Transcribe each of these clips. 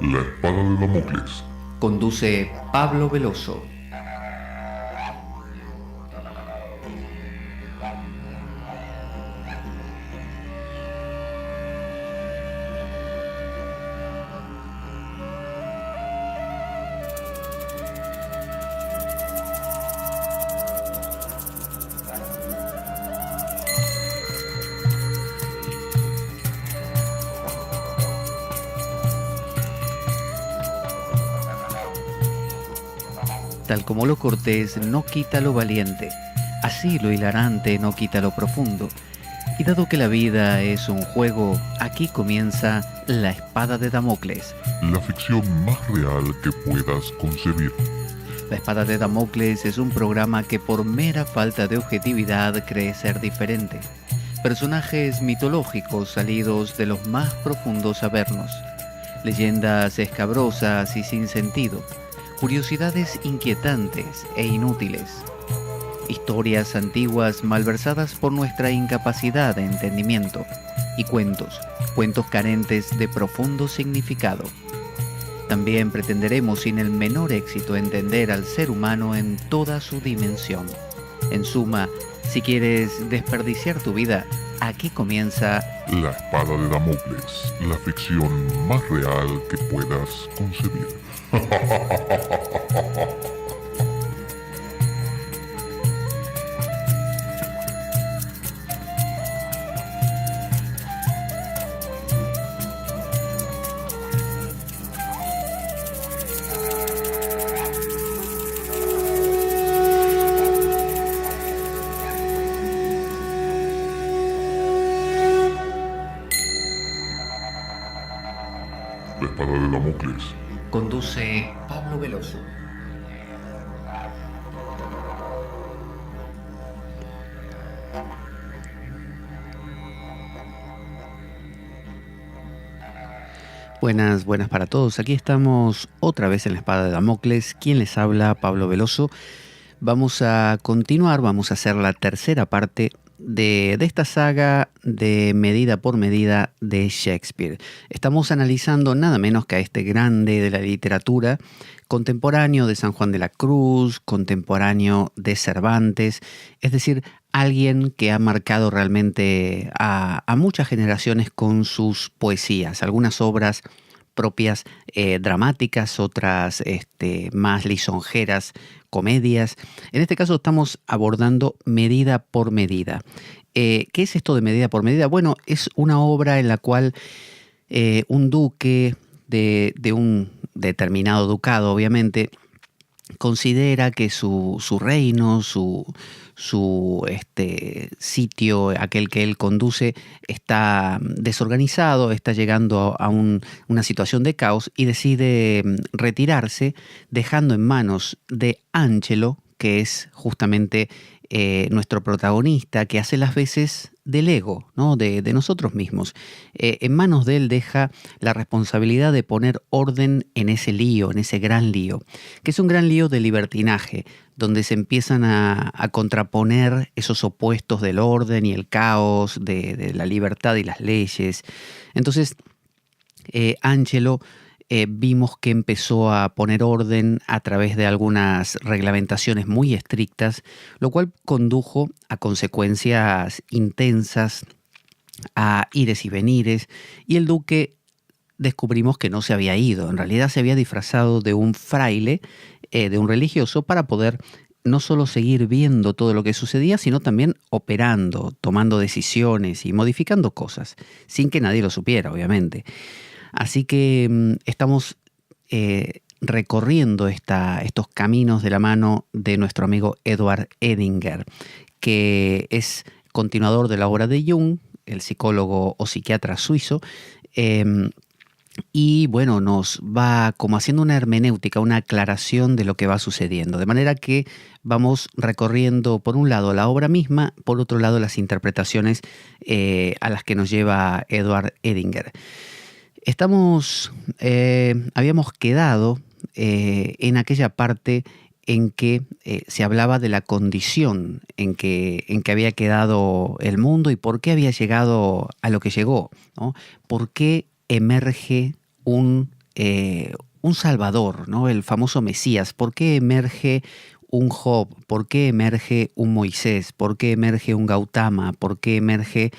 La espada de Damocles. Conduce Pablo Veloso. Tal como lo cortés no quita lo valiente, así lo hilarante no quita lo profundo. Y dado que la vida es un juego, aquí comienza La Espada de Damocles. La ficción más real que puedas concebir. La Espada de Damocles es un programa que por mera falta de objetividad cree ser diferente. Personajes mitológicos salidos de los más profundos avernos. Leyendas escabrosas y sin sentido. Curiosidades inquietantes e inútiles. Historias antiguas malversadas por nuestra incapacidad de entendimiento. Y cuentos carentes de profundo significado. También pretenderemos sin el menor éxito entender al ser humano en toda su dimensión. En suma, si quieres desperdiciar tu vida, aquí comienza La Espada de Damocles, la ficción más real que puedas concebir. La Espada de Damocles. Conduce Pablo Veloso. Buenas para todos. Aquí estamos otra vez en La Espada de Damocles. ¿Quién les habla? Pablo Veloso. Vamos a continuar, vamos a hacer la tercera parte de esta saga de Medida por Medida de Shakespeare. Estamos analizando nada menos que a este grande de la literatura, contemporáneo de San Juan de la Cruz, contemporáneo de Cervantes, es decir, alguien que ha marcado realmente a muchas generaciones con sus poesías, algunas obras propias dramáticas, otras más lisonjeras, comedias. En este caso estamos abordando Medida por Medida. ¿Qué es esto de Medida por Medida? Bueno, es una obra en la cual un duque de un determinado ducado, obviamente, considera que su reino, su sitio, aquel que él conduce, está desorganizado, está llegando a una situación de caos y decide retirarse, dejando en manos de Ángelo, que es justamente nuestro protagonista, que hace las veces del ego, ¿no? de nosotros mismos. En manos de él deja la responsabilidad de poner orden en ese lío, en ese gran lío, que es un gran lío de libertinaje, donde se empiezan a contraponer esos opuestos del orden y el caos, de la libertad y las leyes. Entonces, Ángelo vimos que empezó a poner orden a través de algunas reglamentaciones muy estrictas, lo cual condujo a consecuencias intensas, a ires y venires, y el duque descubrimos que no se había ido, en realidad se había disfrazado de un fraile, de un religioso, para poder no solo seguir viendo todo lo que sucedía, sino también operando, tomando decisiones y modificando cosas, sin que nadie lo supiera, obviamente. Así que estamos recorriendo estos caminos de la mano de nuestro amigo Edward Edinger, que es continuador de la obra de Jung, el psicólogo o psiquiatra suizo, y bueno, nos va como haciendo una hermenéutica, una aclaración de lo que va sucediendo, de manera que vamos recorriendo por un lado la obra misma, por otro lado las interpretaciones a las que nos lleva Edward Edinger. Habíamos quedado en aquella parte en que se hablaba de la condición en que había quedado el mundo y por qué había llegado a lo que llegó, ¿no? ¿Por qué emerge un Salvador, ¿no? El famoso Mesías? ¿Por qué emerge un Job? ¿Por qué emerge un Moisés? ¿Por qué emerge un Gautama? ¿Por qué emerge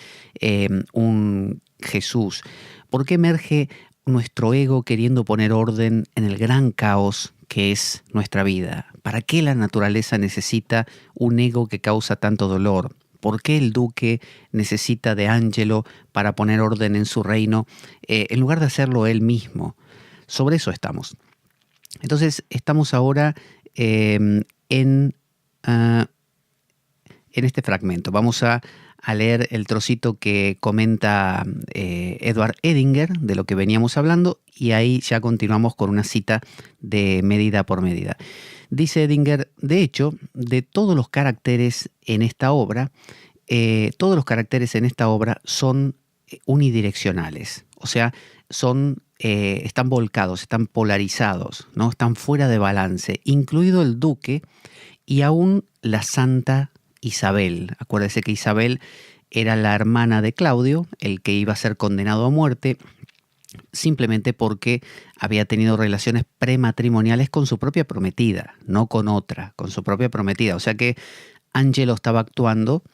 un Jesús? ¿Por qué emerge nuestro ego queriendo poner orden en el gran caos que es nuestra vida? ¿Para qué la naturaleza necesita un ego que causa tanto dolor? ¿Por qué el duque necesita de Angelo para poner orden en su reino en lugar de hacerlo él mismo? Sobre eso estamos. Entonces, estamos ahora en este fragmento. Vamos a leer el trocito que comenta Edward Edinger de lo que veníamos hablando y ahí ya continuamos con una cita de Medida por Medida. Dice Edinger, de hecho, de todos los caracteres en esta obra, son unidireccionales, o sea, están volcados, están polarizados, ¿no? Están fuera de balance, incluido el duque y aún la santa Isabel. Acuérdese que Isabel era la hermana de Claudio, el que iba a ser condenado a muerte, simplemente porque había tenido relaciones prematrimoniales con su propia prometida, no con otra, con su propia prometida. O sea que Angelo estaba actuando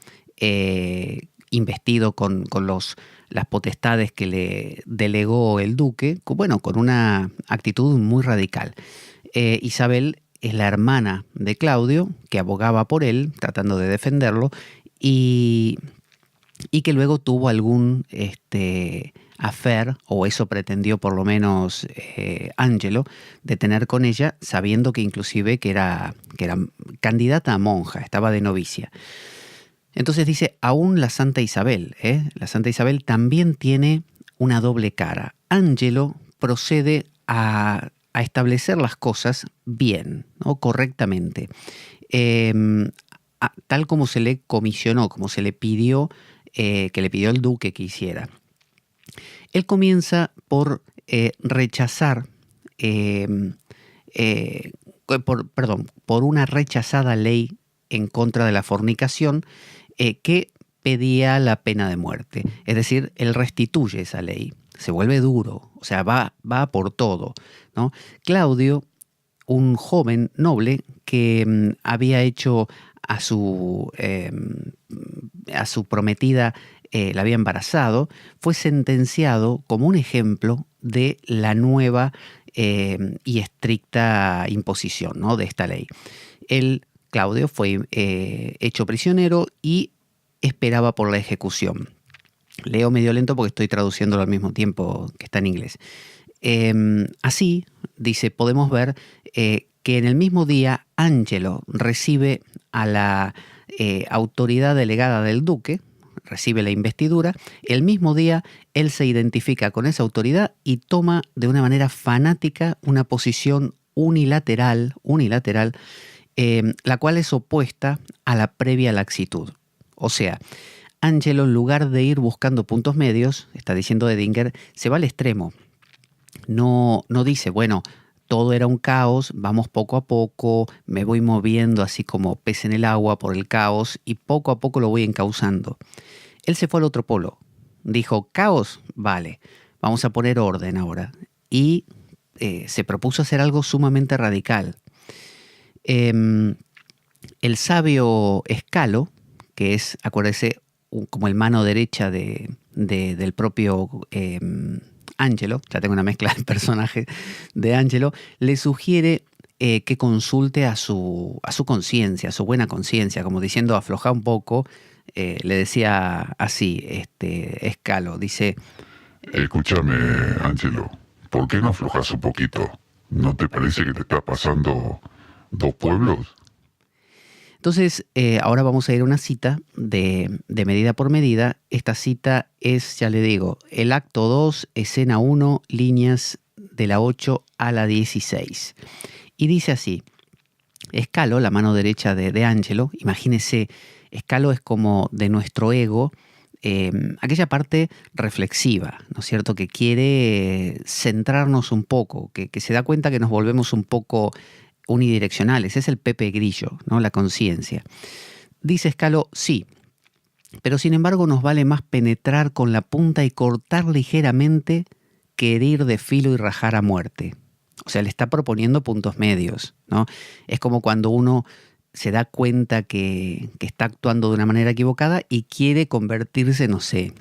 investido con las potestades que le delegó el duque, con una actitud muy radical. Isabel es la hermana de Claudio, que abogaba por él, tratando de defenderlo, y que luego tuvo algún affair, o eso pretendió por lo menos Angelo, de tener con ella, sabiendo que inclusive que era candidata a monja, estaba de novicia. Entonces dice, aún la Santa Isabel, la Santa Isabel también tiene una doble cara. Angelo procede a establecer las cosas bien, ¿no? Correctamente, tal como se le comisionó, como se le pidió, que le pidió el duque que hiciera. Él comienza por rechazar, por una rechazada ley en contra de la fornicación que pedía la pena de muerte. Es decir, él restituye esa ley, se vuelve duro, o sea, va por todo, ¿no? Claudio, un joven noble que había hecho a su prometida, la había embarazado, fue sentenciado como un ejemplo de la nueva y estricta imposición, ¿no? de esta ley. Claudio fue hecho prisionero y esperaba por la ejecución. Leo medio lento porque estoy traduciéndolo al mismo tiempo que está en inglés. Así, dice, podemos ver que en el mismo día Angelo recibe a la autoridad delegada del duque, recibe la investidura. El mismo día él se identifica con esa autoridad y toma de una manera fanática una posición unilateral, la cual es opuesta a la previa laxitud. O sea, Angelo, en lugar de ir buscando puntos medios, está diciendo Edinger, se va al extremo. No dice, bueno, todo era un caos, vamos poco a poco, me voy moviendo así como pez en el agua por el caos y poco a poco lo voy encauzando. Él se fue al otro polo. Dijo, caos, vale, vamos a poner orden ahora. Y se propuso hacer algo sumamente radical. El sabio Escalo, que es, acuérdese, como el mano derecha del propio Angelo, ya tengo una mezcla de personajes de Angelo, le sugiere que consulte a su conciencia, a su buena conciencia, como diciendo, afloja un poco. Le decía así, Escalo, dice... Escúchame, Angelo, ¿por qué no aflojas un poquito? ¿No te parece que te está pasando 2 pueblos? Entonces, ahora vamos a ir a una cita de Medida por Medida. Esta cita es, ya le digo, el acto 2, escena 1, líneas de la 8 a la 16. Y dice así, Escalo, la mano derecha de Angelo, imagínese, Escalo es como de nuestro ego, aquella parte reflexiva, ¿no es cierto?, que quiere centrarnos un poco, que se da cuenta que nos volvemos un poco unidireccionales, es el Pepe Grillo, ¿no? La conciencia. Dice Scalo, sí, pero sin embargo nos vale más penetrar con la punta y cortar ligeramente que herir de filo y rajar a muerte. O sea, le está proponiendo puntos medios, ¿no? Es como cuando uno se da cuenta que está actuando de una manera equivocada y quiere convertirse, no sé,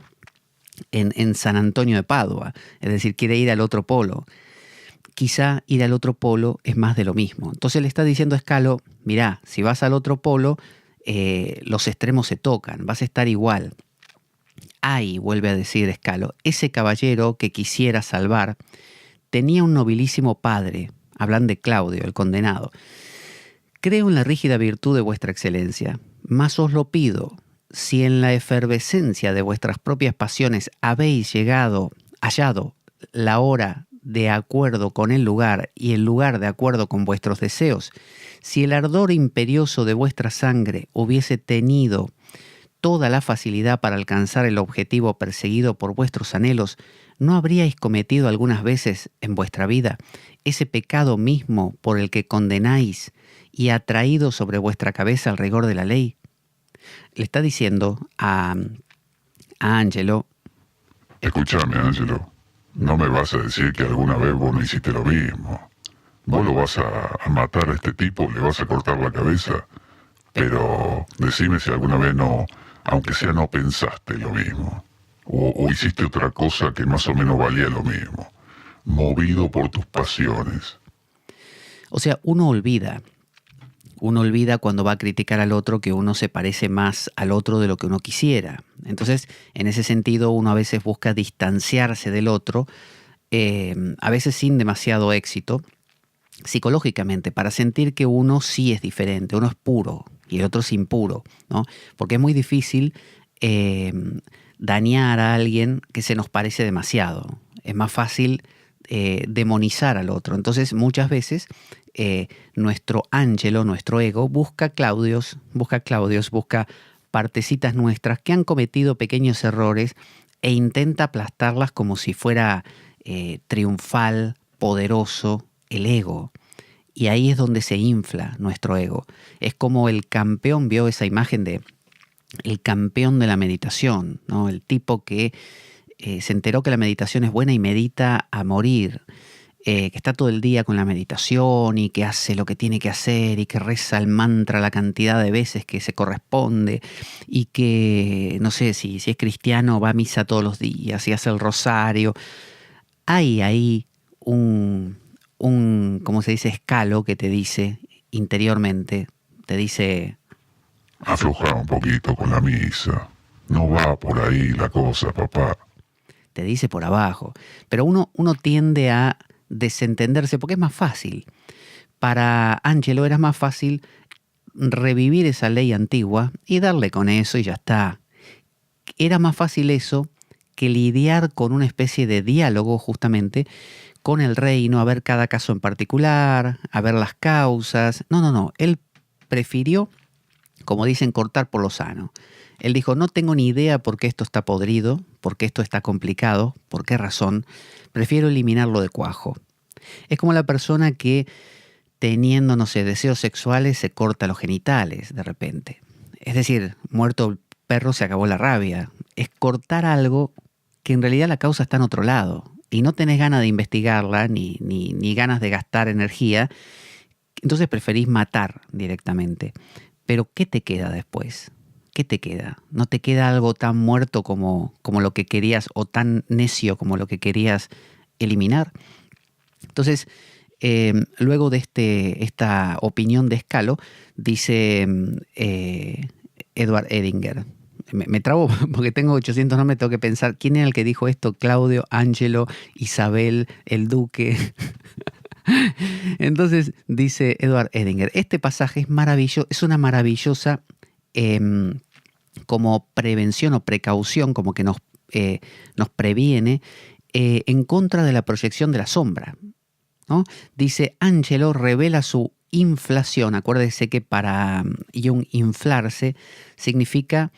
en San Antonio de Padua, es decir, quiere ir al otro polo. Quizá ir al otro polo es más de lo mismo. Entonces le está diciendo a Scalo, mirá, si vas al otro polo, los extremos se tocan, vas a estar igual. Ay, vuelve a decir Scalo, ese caballero que quisiera salvar tenía un nobilísimo padre, hablan de Claudio, el condenado. Creo en la rígida virtud de vuestra excelencia, mas os lo pido, si en la efervescencia de vuestras propias pasiones habéis hallado la hora de acuerdo con el lugar y el lugar de acuerdo con vuestros deseos, si el ardor imperioso de vuestra sangre hubiese tenido toda la facilidad para alcanzar el objetivo perseguido por vuestros anhelos, ¿no habríais cometido algunas veces en vuestra vida ese pecado mismo por el que condenáis y atraído sobre vuestra cabeza el rigor de la ley? Le está diciendo a Angelo, Escúchame, Angelo, no me vas a decir que alguna vez vos no hiciste lo mismo. Vos lo vas a matar a este tipo, le vas a cortar la cabeza, pero decime si alguna vez no, aunque sea no pensaste lo mismo, o hiciste otra cosa que más o menos valía lo mismo, movido por tus pasiones. o sea, uno olvida cuando va a criticar al otro que uno se parece más al otro de lo que uno quisiera. Entonces, en ese sentido, uno a veces busca distanciarse del otro, a veces sin demasiado éxito, psicológicamente, para sentir que uno sí es diferente, uno es puro y el otro es impuro, ¿no? Porque es muy difícil dañar a alguien que se nos parece demasiado. Es más fácil demonizar al otro. Entonces, muchas veces nuestro ángelo, nuestro ego, busca partecitas nuestras que han cometido pequeños errores e intenta aplastarlas como si fuera triunfal, poderoso, el ego. Y ahí es donde se infla nuestro ego. Es como el campeón, vio esa imagen de el campeón de la meditación, ¿no? El tipo que se enteró que la meditación es buena y medita a morir, que está todo el día con la meditación y que hace lo que tiene que hacer y que reza el mantra la cantidad de veces que se corresponde y que, no sé, si es cristiano, va a misa todos los días y hace el rosario. Hay ahí un ¿cómo se dice? Scalo que te dice interiormente, te dice... Afloja un poquito con la misa. No va por ahí la cosa, papá. Te dice por abajo. Pero uno tiende a desentenderse porque es más fácil. Para Angelo era más fácil revivir esa ley antigua y darle con eso y ya está. Era más fácil eso que lidiar con una especie de diálogo justamente con el reino, a ver cada caso en particular, a ver las causas. No. Él prefirió, como dicen, cortar por lo sano. Él dijo, no tengo ni idea por qué esto está podrido, por qué esto está complicado, por qué razón. Prefiero eliminarlo de cuajo. Es como la persona que, teniendo, no sé, deseos sexuales, se corta los genitales de repente. Es decir, muerto el perro se acabó la rabia. Es cortar algo que en realidad la causa está en otro lado. Y no tenés ganas de investigarla, ni ganas de gastar energía, entonces preferís matar directamente. Pero ¿qué te queda después? ¿Qué te queda? ¿No te queda algo tan muerto como lo que querías o tan necio como lo que querías eliminar? Entonces, luego de esta opinión de Scalo, dice Edward Edinger. Me trabo porque tengo 800 nombres, tengo que pensar quién era el que dijo esto: Claudio, Angelo, Isabel, el duque. Entonces dice Edward Edinger, este pasaje es maravilloso, es una maravillosa como prevención o precaución, como que nos previene en contra de la proyección de la sombra, ¿no? Dice, Angelo revela su inflación. Acuérdese que para Jung inflarse significa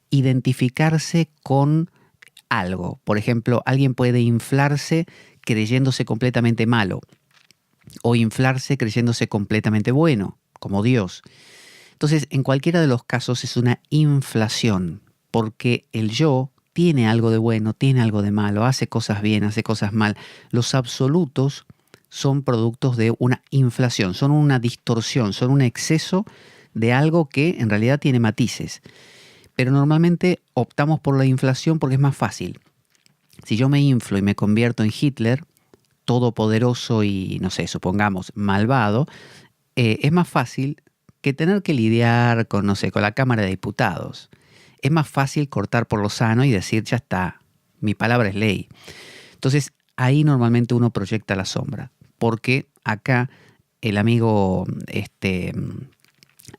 identificarse con algo. Por ejemplo, alguien puede inflarse creyéndose completamente malo. o inflarse creyéndose completamente bueno, como Dios. Entonces, en cualquiera de los casos es una inflación, porque el yo tiene algo de bueno, tiene algo de malo, hace cosas bien, hace cosas mal. Los absolutos son productos de una inflación, son una distorsión, son un exceso de algo que en realidad tiene matices. Pero normalmente optamos por la inflación porque es más fácil. Si yo me inflo y me convierto en Hitler, todopoderoso y, no sé, supongamos, malvado, es más fácil que tener que lidiar con, no sé, con la Cámara de Diputados. Es más fácil cortar por lo sano y decir, ya está, mi palabra es ley. Entonces, ahí normalmente uno proyecta la sombra, porque acá el amigo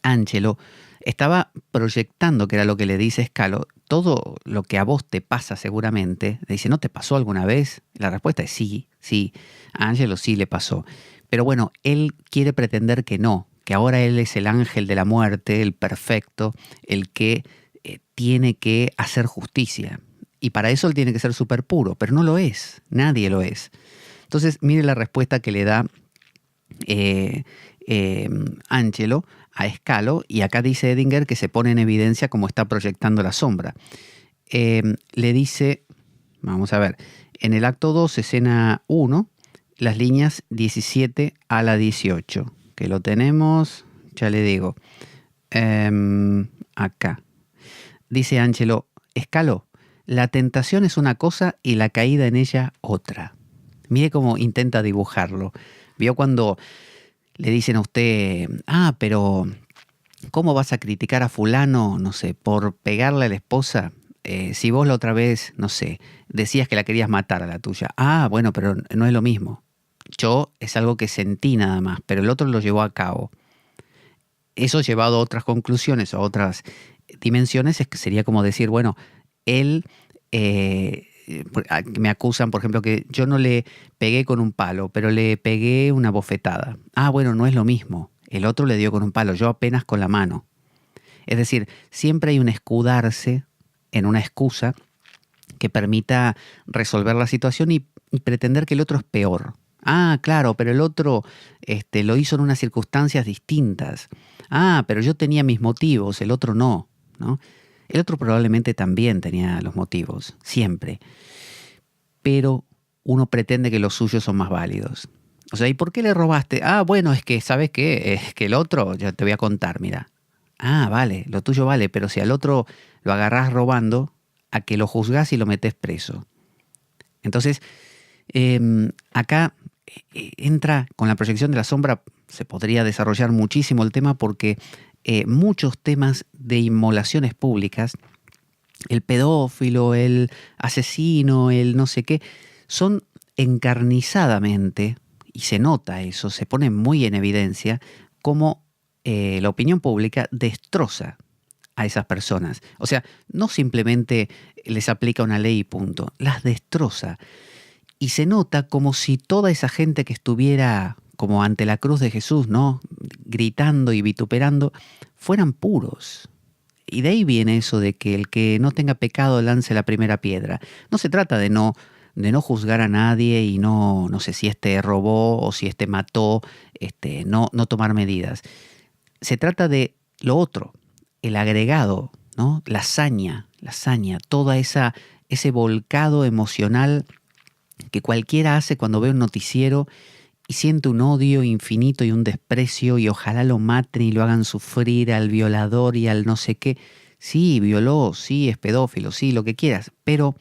Angelo estaba proyectando, que era lo que le dice Scalo, todo lo que a vos te pasa seguramente. Le dice, ¿no te pasó alguna vez? La respuesta es sí, sí. A Angelo sí le pasó. Pero bueno, él quiere pretender que no, que ahora él es el ángel de la muerte, el perfecto, el que tiene que hacer justicia. Y para eso él tiene que ser súper puro, pero no lo es, nadie lo es. Entonces, mire la respuesta que le da Angelo a Scalo, y acá dice Edinger que se pone en evidencia cómo está proyectando la sombra. Le dice, vamos a ver, en el acto 2, escena 1, las líneas 17 a la 18, que lo tenemos, ya le digo, acá. Dice Angelo, Scalo, la tentación es una cosa y la caída en ella otra. Mire cómo intenta dibujarlo. ¿Vio cuando le dicen a usted, pero ¿cómo vas a criticar a fulano, no sé, por pegarle a la esposa? Si vos la otra vez, no sé, decías que la querías matar a la tuya. Bueno, pero no es lo mismo. Yo es algo que sentí nada más, pero el otro lo llevó a cabo. Eso llevado a otras conclusiones, a otras dimensiones, es que sería como decir, bueno, él... me acusan, por ejemplo, que yo no le pegué con un palo, pero le pegué una bofetada. Bueno, no es lo mismo. El otro le dio con un palo, yo apenas con la mano. Es decir, siempre hay un escudarse en una excusa que permita resolver la situación y pretender que el otro es peor. Claro, pero el otro lo hizo en unas circunstancias distintas. Pero yo tenía mis motivos, el otro no, ¿no? El otro probablemente también tenía los motivos, siempre. Pero uno pretende que los suyos son más válidos. O sea, ¿y por qué le robaste? Bueno, es que, ¿sabes qué? Es que el otro, ya te voy a contar, mira. Vale, lo tuyo vale, pero si al otro lo agarrás robando, a que lo juzgás y lo metés preso. Entonces, acá entra con la proyección de la sombra, se podría desarrollar muchísimo el tema porque muchos temas de inmolaciones públicas, el pedófilo, el asesino, el no sé qué, son encarnizadamente, y se nota eso, se pone muy en evidencia, cómo la opinión pública destroza a esas personas. O sea, no simplemente les aplica una ley y punto, las destroza. Y se nota como si toda esa gente que estuviera como ante la cruz de Jesús, ¿no?, gritando y vituperando, fueran puros. Y de ahí viene eso de que el que no tenga pecado lance la primera piedra. No se trata de no juzgar a nadie y no sé si robó o si mató, no tomar medidas. Se trata de lo otro, el agregado, ¿no?, la hazaña, toda ese volcado emocional que cualquiera hace cuando ve un noticiero y siente un odio infinito y un desprecio y ojalá lo maten y lo hagan sufrir al violador y al no sé qué. Sí, violó, sí, es pedófilo, sí, lo que quieras, pero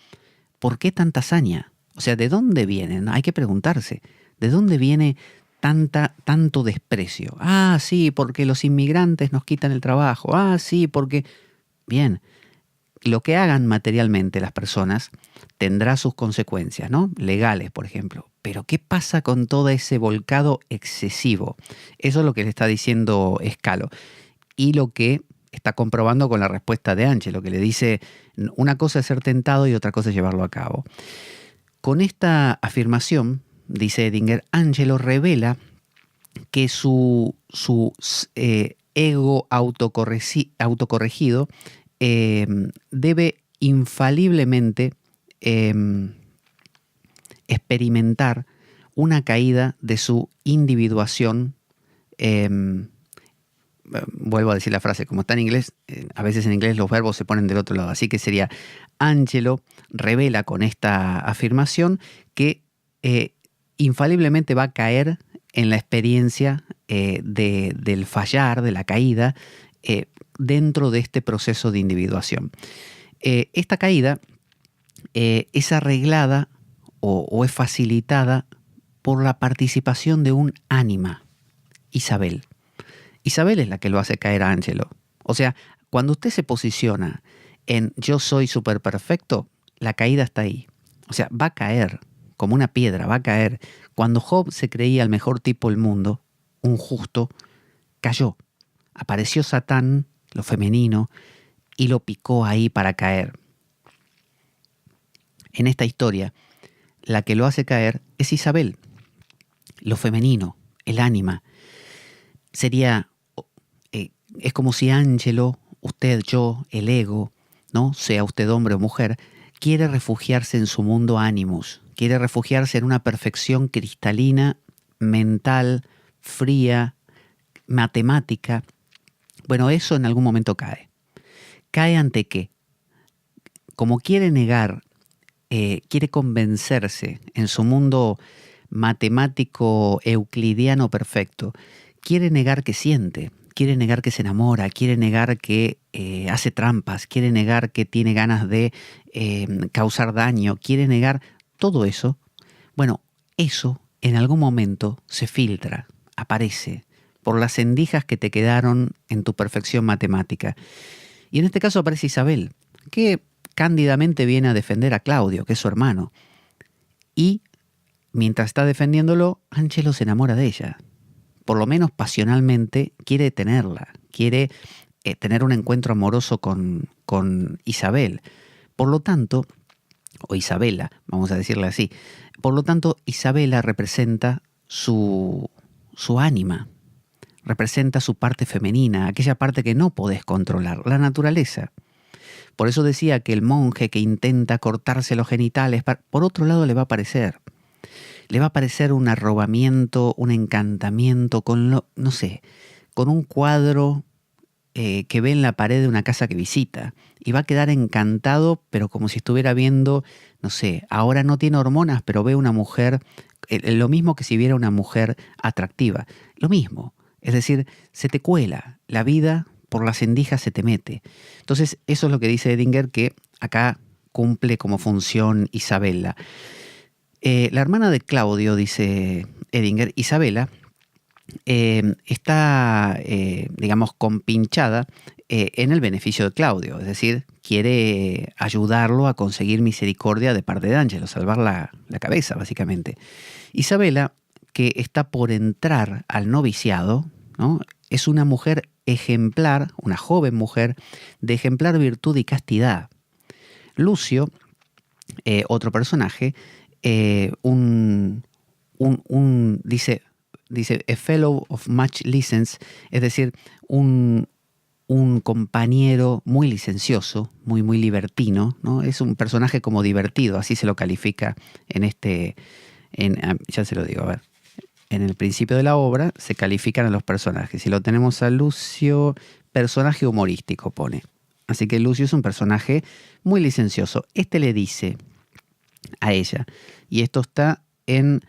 ¿por qué tanta hazaña? O sea, ¿de dónde viene? Hay que preguntarse, ¿de dónde viene tanto desprecio? Sí, porque los inmigrantes nos quitan el trabajo. Sí, porque... Bien, lo que hagan materialmente las personas tendrá sus consecuencias, ¿no?, legales, por ejemplo. Pero ¿qué pasa con todo ese volcado excesivo? Eso es lo que le está diciendo Scalo. Y lo que está comprobando con la respuesta de Angelo, que le dice, una cosa es ser tentado y otra cosa es llevarlo a cabo. Con esta afirmación, dice Edinger, Angelo revela que su ego autocorregido debe infaliblemente experimentar una caída de su individuación. Vuelvo a decir la frase, como está en inglés, a veces en inglés los verbos se ponen del otro lado, así que sería: Angelo revela con esta afirmación que infaliblemente va a caer en la experiencia del fallar, de la caída, dentro de este proceso de individuación. Esta caída es arreglada o es facilitada por la participación de un ánima, Isabel. Isabel es la que lo hace caer a Angelo. O sea, cuando usted se posiciona en yo soy súper perfecto, la caída está ahí. O sea, va a caer como una piedra, va a caer. Cuando Job se creía el mejor tipo del mundo, un justo, cayó. Apareció Satán, lo femenino, y lo picó ahí para caer. En esta historia, la que lo hace caer es Isabel, lo femenino, el ánima. Es como si Angelo, usted, yo, el ego, ¿no? Sea usted hombre o mujer, quiere refugiarse en su mundo animus, quiere refugiarse en una perfección cristalina, mental, fría, matemática. Bueno, eso en algún momento cae. ¿Cae ante qué? Como quiere negar, quiere convencerse en su mundo matemático euclidiano perfecto, quiere negar que siente, quiere negar que se enamora, quiere negar que hace trampas, quiere negar que tiene ganas de causar daño, quiere negar todo eso. Bueno, eso en algún momento se filtra, aparece, por las endijas que te quedaron en tu perfección matemática. Y en este caso aparece Isabel, que cándidamente viene a defender a Claudio, que es su hermano. Y mientras está defendiéndolo, Angelo se enamora de ella. Por lo menos pasionalmente quiere tenerla, quiere tener un encuentro amoroso con Isabel. Por lo tanto, o Isabela, vamos a decirle así, por lo tanto Isabela representa su ánima, representa su parte femenina, aquella parte que no podés controlar, la naturaleza. Por eso decía que el monje que intenta cortarse los genitales, por otro lado le va a parecer un arrobamiento, un encantamiento con con un cuadro que ve en la pared de una casa que visita. Y va a quedar encantado, pero como si estuviera viendo, ahora no tiene hormonas, pero ve una mujer, lo mismo que si viera una mujer atractiva. Lo mismo. Es decir, se te cuela la vida, por las endijas se te mete. Entonces, eso es lo que dice Edinger, que acá cumple como función Isabela. La hermana de Claudio, dice Edinger, Isabela, está, compinchada en el beneficio de Claudio. Es decir, quiere ayudarlo a conseguir misericordia de parte de Angelo, salvar la cabeza, básicamente. Isabela, que está por entrar al noviciado, ¿no? Es una mujer ejemplar, una joven mujer de ejemplar virtud y castidad. Lucio, otro personaje, dice a fellow of much license, es decir, un compañero muy licencioso, muy libertino, ¿no? Es un personaje como divertido, así se lo califica ya se lo digo, a ver. En el principio de la obra se califican a los personajes. Y lo tenemos a Lucio, personaje humorístico, pone. Así que Lucio es un personaje muy licencioso. Este le dice a ella, y esto está en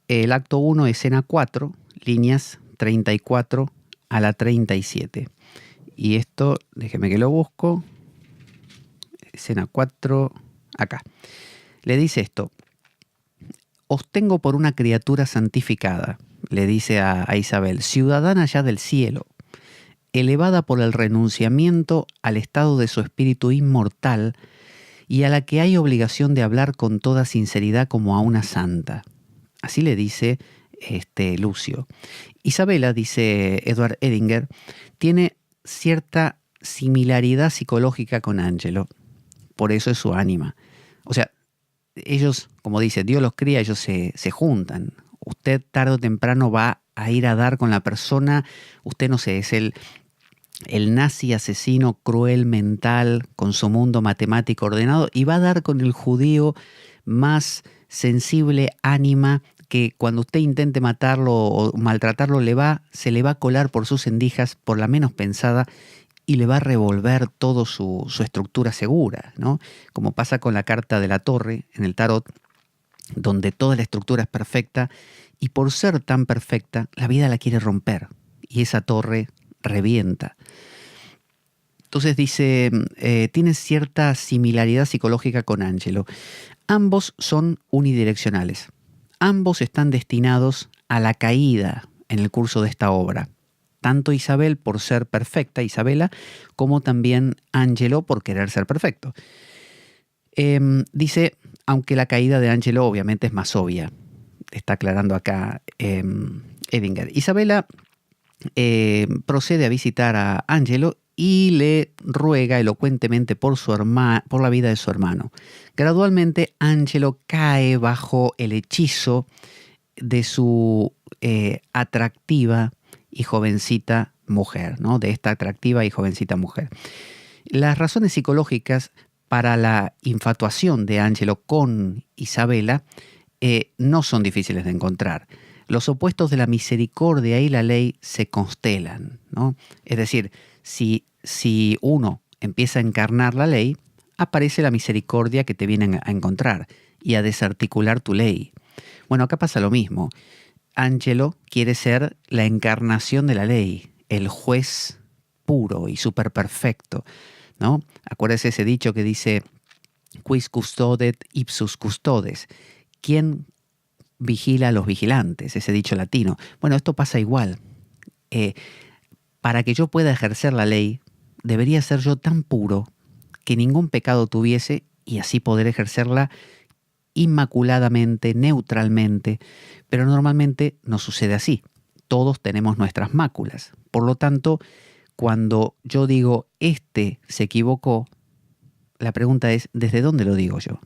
el acto 1, escena 4, líneas 34 a la 37. Y esto, déjeme que lo busco. Escena 4, acá. Le dice esto: os tengo por una criatura santificada, le dice a Isabel, ciudadana ya del cielo, elevada por el renunciamiento al estado de su espíritu inmortal y a la que hay obligación de hablar con toda sinceridad como a una santa. Así le dice Lucio. Isabela, dice Edward Edinger, tiene cierta similaridad psicológica con Angelo. Por eso es su ánima. O sea, ellos, como dice, Dios los cría, ellos se juntan. Usted tarde o temprano va a ir a dar con la persona, usted es el nazi asesino cruel mental con su mundo matemático ordenado y va a dar con el judío más sensible ánima que cuando usted intente matarlo o maltratarlo, se le va a colar por sus endijas, por la menos pensada, y le va a revolver toda su estructura segura, ¿no? Como pasa con la carta de la torre en el tarot, donde toda la estructura es perfecta, y por ser tan perfecta, la vida la quiere romper, y esa torre revienta. Entonces dice, tiene cierta similaridad psicológica con Angelo. Ambos son unidireccionales. Ambos están destinados a la caída en el curso de esta obra. Tanto Isabel por ser perfecta, Isabela, como también Angelo por querer ser perfecto. Dice, aunque la caída de Angelo obviamente es más obvia. Está aclarando acá Edinger. Isabela procede a visitar a Angelo y le ruega elocuentemente por la vida de su hermano. Gradualmente, Angelo cae bajo el hechizo de su atractiva y jovencita mujer, ¿no? De esta atractiva y jovencita mujer. Las razones psicológicas para la infatuación de Angelo con Isabela no son difíciles de encontrar. Los opuestos de la misericordia y la ley se constelan, ¿no? Es decir, si uno empieza a encarnar la ley, aparece la misericordia que te viene a encontrar y a desarticular tu ley. Bueno, acá pasa lo mismo. Angelo quiere ser la encarnación de la ley, el juez puro y superperfecto, ¿no? Acuérdese ese dicho que dice, quis custodet ipsus custodes. ¿Quién vigila a los vigilantes? Ese dicho latino. Bueno, esto pasa igual. Para que yo pueda ejercer la ley, debería ser yo tan puro que ningún pecado tuviese y así poder ejercerla inmaculadamente, neutralmente, pero normalmente no sucede así. Todos tenemos nuestras máculas. Por lo tanto, cuando yo digo, este se equivocó, la pregunta es, ¿desde dónde lo digo yo?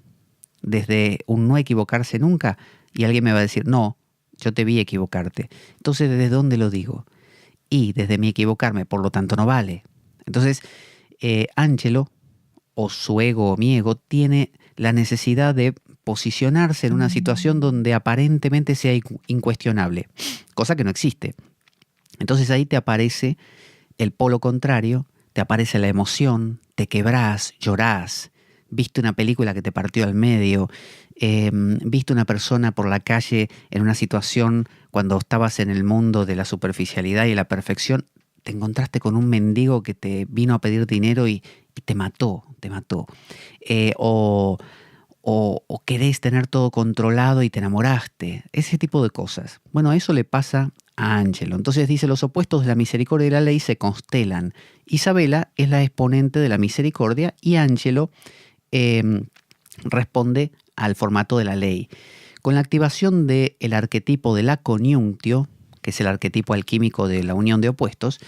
¿Desde un no equivocarse nunca? Y alguien me va a decir, no, yo te vi equivocarte. Entonces, ¿desde dónde lo digo? Y desde mi equivocarme, por lo tanto, no vale. Entonces, Angelo, o su ego o mi ego, tiene la necesidad de posicionarse en una situación donde aparentemente sea incuestionable, cosa que no existe. Entonces ahí te aparece el polo contrario, te aparece la emoción, te quebrás, llorás, viste una película que te partió al medio, viste una persona por la calle en una situación cuando estabas en el mundo de la superficialidad y la perfección, te encontraste con un mendigo que te vino a pedir dinero y te mató. O querés tener todo controlado y te enamoraste. Ese tipo de cosas. Bueno, eso le pasa a Angelo. Entonces dice, los opuestos de la misericordia y la ley se constelan. Isabela es la exponente de la misericordia y Angelo responde al formato de la ley. Con la activación del arquetipo de la coniunctio, que es el arquetipo alquímico de la unión de opuestos,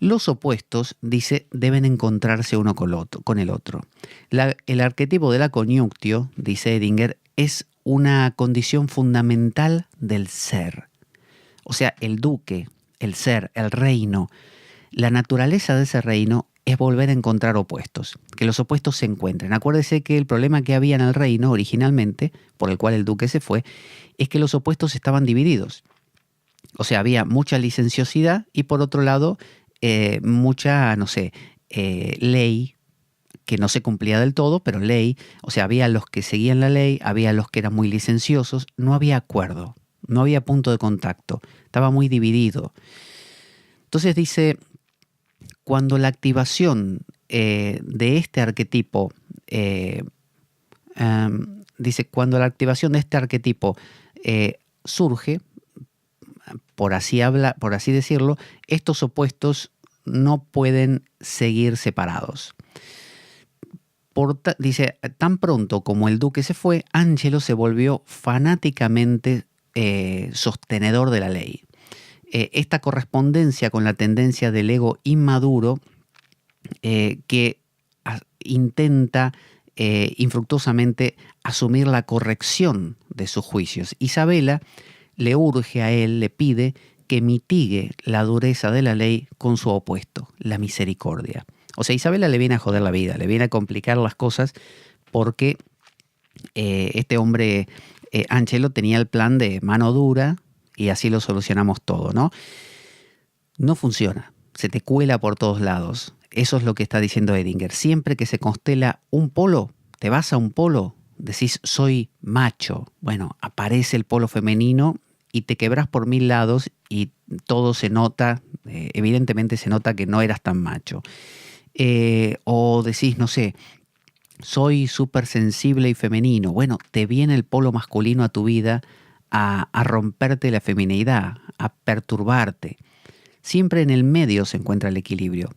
los opuestos, dice, deben encontrarse uno con el otro. El arquetipo de la coniunctio, dice Edinger, es una condición fundamental del ser. O sea, el duque, el ser, el reino, la naturaleza de ese reino es volver a encontrar opuestos, que los opuestos se encuentren. Acuérdese que el problema que había en el reino originalmente, por el cual el duque se fue, es que los opuestos estaban divididos. O sea, había mucha licenciosidad y por otro lado, mucha, ley que no se cumplía del todo, pero ley. O sea, había los que seguían la ley, había los que eran muy licenciosos, no había acuerdo, no había punto de contacto, estaba muy dividido. Entonces dice, cuando la activación de este arquetipo, cuando la activación de este arquetipo surge, por así decirlo, estos opuestos no pueden seguir separados. Dice, tan pronto como el duque se fue, Angelo se volvió fanáticamente sostenedor de la ley. Esta correspondencia con la tendencia del ego inmaduro que intenta infructuosamente asumir la corrección de sus juicios. Isabela le urge a él, le pide que mitigue la dureza de la ley con su opuesto, la misericordia. O sea, Isabela le viene a joder la vida, le viene a complicar las cosas porque este hombre Angelo tenía el plan de mano dura y así lo solucionamos todo, ¿no? No funciona, se te cuela por todos lados. Eso es lo que está diciendo Edinger. Siempre que se constela un polo, te vas a un polo, decís soy macho. Bueno, aparece el polo femenino y te quebrás por 1000 lados y todo se nota, evidentemente se nota que no eras tan macho. O decís, no sé, soy súper sensible y femenino. Bueno, te viene el polo masculino a tu vida a romperte la femineidad, a perturbarte. Siempre en el medio se encuentra el equilibrio.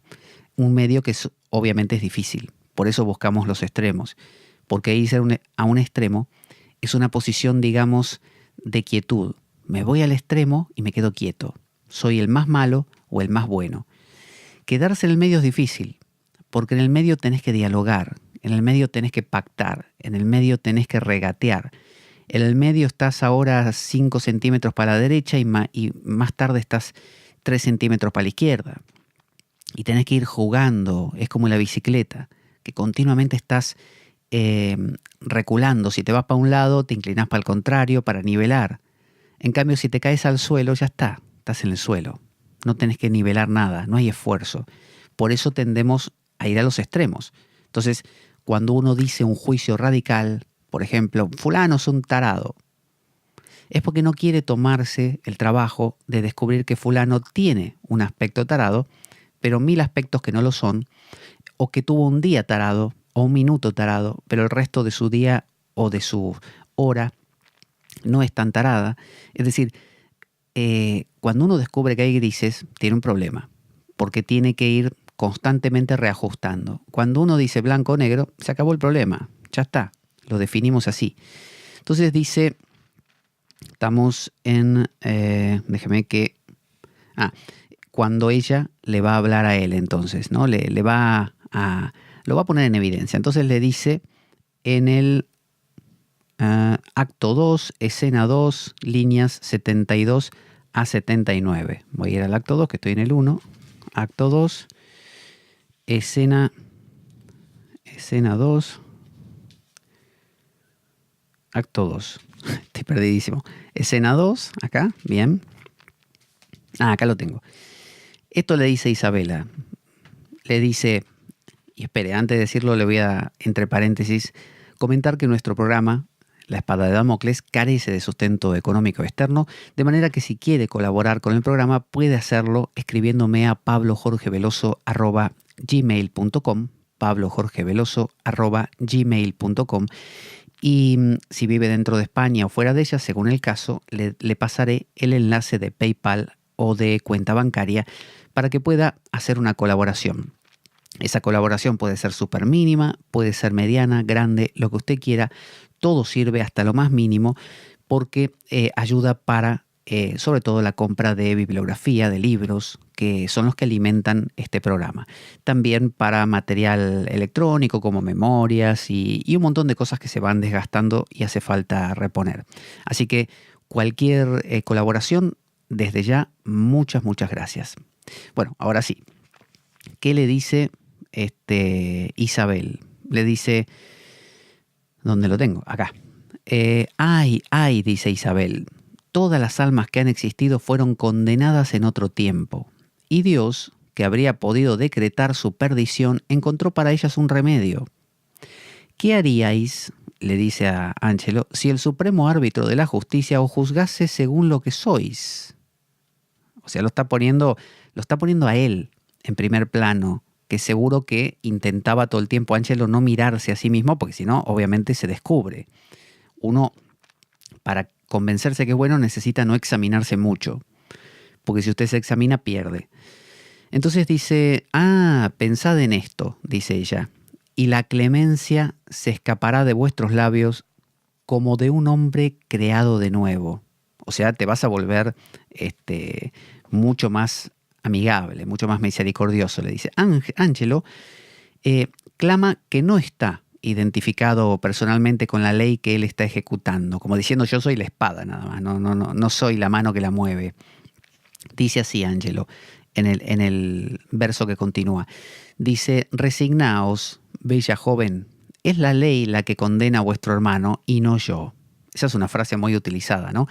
Un medio que obviamente es difícil. Por eso buscamos los extremos. Porque irse a un extremo es una posición, digamos, de quietud. Me voy al extremo y me quedo quieto. Soy el más malo o el más bueno. Quedarse en el medio es difícil. Porque en el medio tenés que dialogar. En el medio tenés que pactar. En el medio tenés que regatear. En el medio estás ahora 5 centímetros para la derecha y más tarde estás 3 centímetros para la izquierda. Y tenés que ir jugando. Es como la bicicleta, que continuamente estás reculando. Si te vas para un lado, te inclinás para el contrario para nivelar. En cambio, si te caes al suelo, ya está. Estás en el suelo. No tenés que nivelar nada. No hay esfuerzo. Por eso tendemos a ir a los extremos. Entonces, cuando uno dice un juicio radical, por ejemplo, fulano es un tarado, es porque no quiere tomarse el trabajo de descubrir que fulano tiene un aspecto tarado, pero 1000 aspectos que no lo son, o que tuvo un día tarado, o un minuto tarado, pero el resto de su día o de su hora no es tan tarada. Es decir, cuando uno descubre que hay grises, tiene un problema, porque tiene que ir constantemente reajustando. Cuando uno dice blanco o negro, se acabó el problema, ya está, lo definimos así. Entonces dice, estamos en, déjeme que, cuando ella le va a hablar a él entonces, ¿no? Lo va a poner en evidencia. Entonces le dice en el acto 2, escena 2, líneas 72 a 79. Voy a ir al acto 2, que estoy en el 1. Acto 2, escena 2, acto 2. Estoy perdidísimo. Escena 2, acá, bien. Acá lo tengo. Esto le dice Isabela. Le dice, y espere, antes de decirlo le voy a, entre paréntesis, comentar que nuestro programa, La Espada de Damocles, carece de sustento económico externo, de manera que si quiere colaborar con el programa puede hacerlo escribiéndome a pablojorgeveloso@gmail.com, pablojorgeveloso@gmail.com, y si vive dentro de España o fuera de ella, según el caso, le pasaré el enlace de PayPal o de cuenta bancaria para que pueda hacer una colaboración. Esa colaboración puede ser súper mínima, puede ser mediana, grande, lo que usted quiera. Todo sirve hasta lo más mínimo porque ayuda para, sobre todo, la compra de bibliografía, de libros, que son los que alimentan este programa. También para material electrónico como memorias y un montón de cosas que se van desgastando y hace falta reponer. Así que cualquier colaboración, desde ya, muchas gracias. Bueno, ahora sí. ¿Qué le dice Isabel? Le dice, ¿dónde lo tengo? Acá. Ay, dice Isabel, todas las almas que han existido fueron condenadas en otro tiempo. Y Dios, que habría podido decretar su perdición, encontró para ellas un remedio. ¿Qué haríais, le dice a Angelo, si el supremo árbitro de la justicia os juzgase según lo que sois? O sea, lo está poniendo a él en primer plano, que seguro que intentaba todo el tiempo Angelo no mirarse a sí mismo, porque si no, obviamente se descubre. Uno, para convencerse que es bueno, necesita no examinarse mucho, porque si usted se examina, pierde. Entonces dice, pensad en esto, dice ella, y la clemencia se escapará de vuestros labios como de un hombre creado de nuevo. O sea, te vas a volver mucho más amigable, mucho más misericordioso, le dice. Angelo clama que no está identificado personalmente con la ley que él está ejecutando, como diciendo yo soy la espada nada más, no soy la mano que la mueve. Dice así Angelo en el verso que continúa. Dice, resignaos, bella joven, es la ley la que condena a vuestro hermano y no yo. Esa es una frase muy utilizada, ¿no?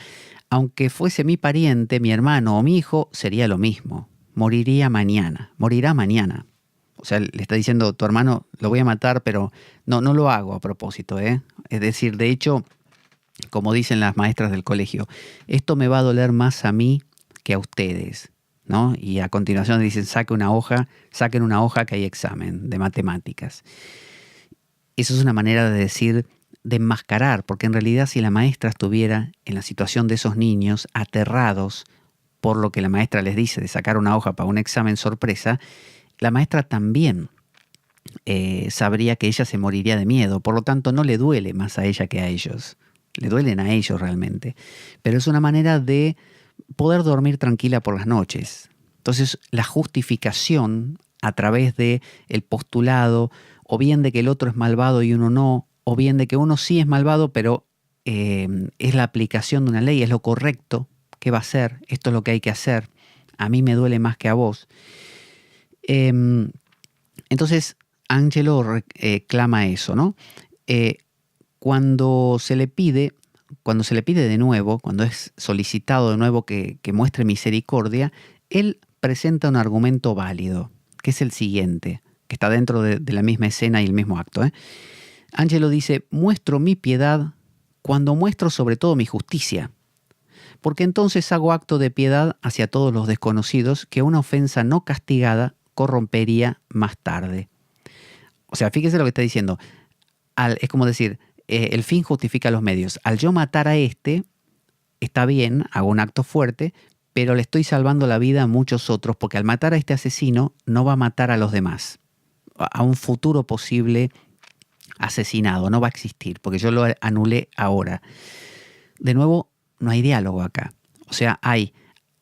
Aunque fuese mi pariente, mi hermano o mi hijo, sería lo mismo. Morirá mañana. O sea, le está diciendo, tu hermano lo voy a matar, pero no lo hago a propósito, ¿eh? Es decir, de hecho, como dicen las maestras del colegio, esto me va a doler más a mí que a ustedes, ¿no? Y a continuación dicen, saquen una hoja que hay examen de matemáticas. Eso es una manera de decir, de enmascarar, porque en realidad si la maestra estuviera en la situación de esos niños aterrados por lo que la maestra les dice de sacar una hoja para un examen sorpresa, la maestra también sabría que ella se moriría de miedo, por lo tanto no le duele más a ella que a ellos, le duelen a ellos realmente, pero es una manera de poder dormir tranquila por las noches. Entonces la justificación a través de el postulado, o bien de que el otro es malvado y uno no, o bien de que uno sí es malvado, pero es la aplicación de una ley, es lo correcto, ¿qué va a hacer? Esto es lo que hay que hacer, a mí me duele más que a vos. Entonces, Angelo clama eso, ¿no? Cuando se le pide de nuevo, cuando es solicitado de nuevo que muestre misericordia, él presenta un argumento válido, que es el siguiente, que está dentro de la misma escena y el mismo acto. Angelo dice, muestro mi piedad cuando muestro sobre todo mi justicia, porque entonces hago acto de piedad hacia todos los desconocidos que una ofensa no castigada corrompería más tarde. O sea, fíjese lo que está diciendo. Es como decir, el fin justifica los medios. Al yo matar a este, está bien, hago un acto fuerte, pero le estoy salvando la vida a muchos otros, porque al matar a este asesino no va a matar a los demás. A un futuro posible asesinado, no va a existir, porque yo lo anulé ahora. De nuevo, no hay diálogo acá. O sea,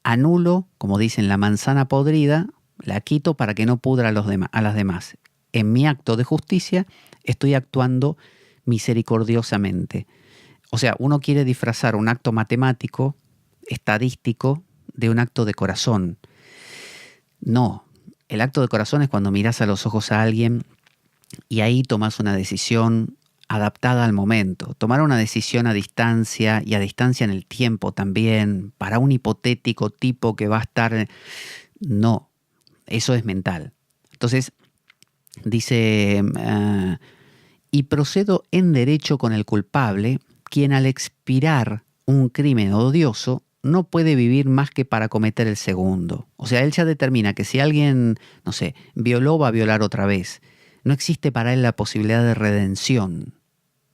anulo, como dicen, la manzana podrida, la quito para que no pudra a las demás. En mi acto de justicia estoy actuando misericordiosamente. O sea, uno quiere disfrazar un acto matemático, estadístico, de un acto de corazón. No, el acto de corazón es cuando miras a los ojos a alguien y ahí tomas una decisión adaptada al momento. Tomar una decisión a distancia y a distancia en el tiempo también, para un hipotético tipo que va a estar... No, eso es mental. Entonces, dice, y procedo en derecho con el culpable, quien al expirar un crimen odioso no puede vivir más que para cometer el segundo. O sea, él ya determina que si alguien, no sé, violó, va a violar otra vez. No existe para él la posibilidad de redención.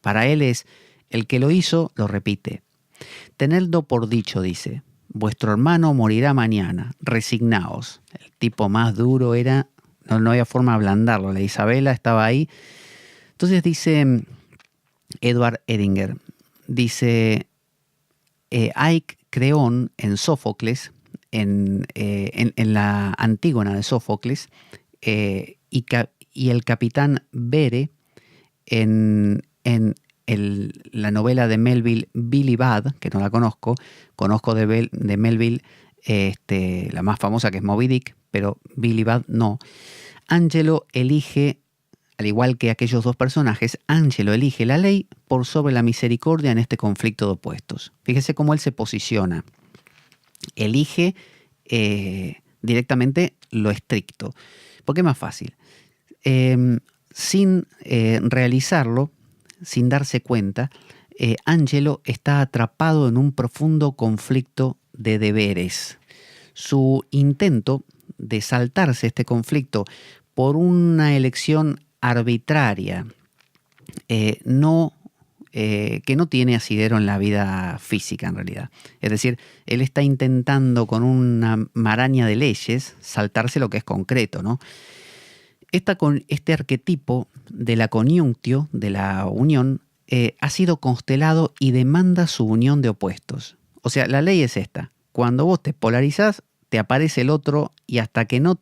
Para él es, el que lo hizo, lo repite. Tenedlo por dicho, dice, vuestro hermano morirá mañana, resignaos. El tipo más duro era, no había forma de ablandarlo, la Isabela estaba ahí. Entonces dice Edward Edinger, dice, hay Creón en Sófocles, en la Antígona de Sófocles, y el capitán Bere en la novela de Melville, Billy Budd, que no la conozco de Melville la más famosa, que es Moby Dick, pero Billy Budd no. Angelo elige, al igual que aquellos dos personajes, Angelo elige la ley por sobre la misericordia en este conflicto de opuestos. Fíjese cómo él se posiciona. Elige directamente lo estricto, porque es más fácil. Sin realizarlo, sin darse cuenta, Angelo está atrapado en un profundo conflicto de deberes. Su intento de saltarse este conflicto por una elección arbitraria, que no tiene asidero en la vida física en realidad. Es decir, él está intentando con una maraña de leyes saltarse lo que es concreto, ¿no? Este arquetipo de la coniunctio, de la unión, ha sido constelado y demanda su unión de opuestos. O sea, la ley es esta. Cuando vos te polarizás, te aparece el otro y hasta que no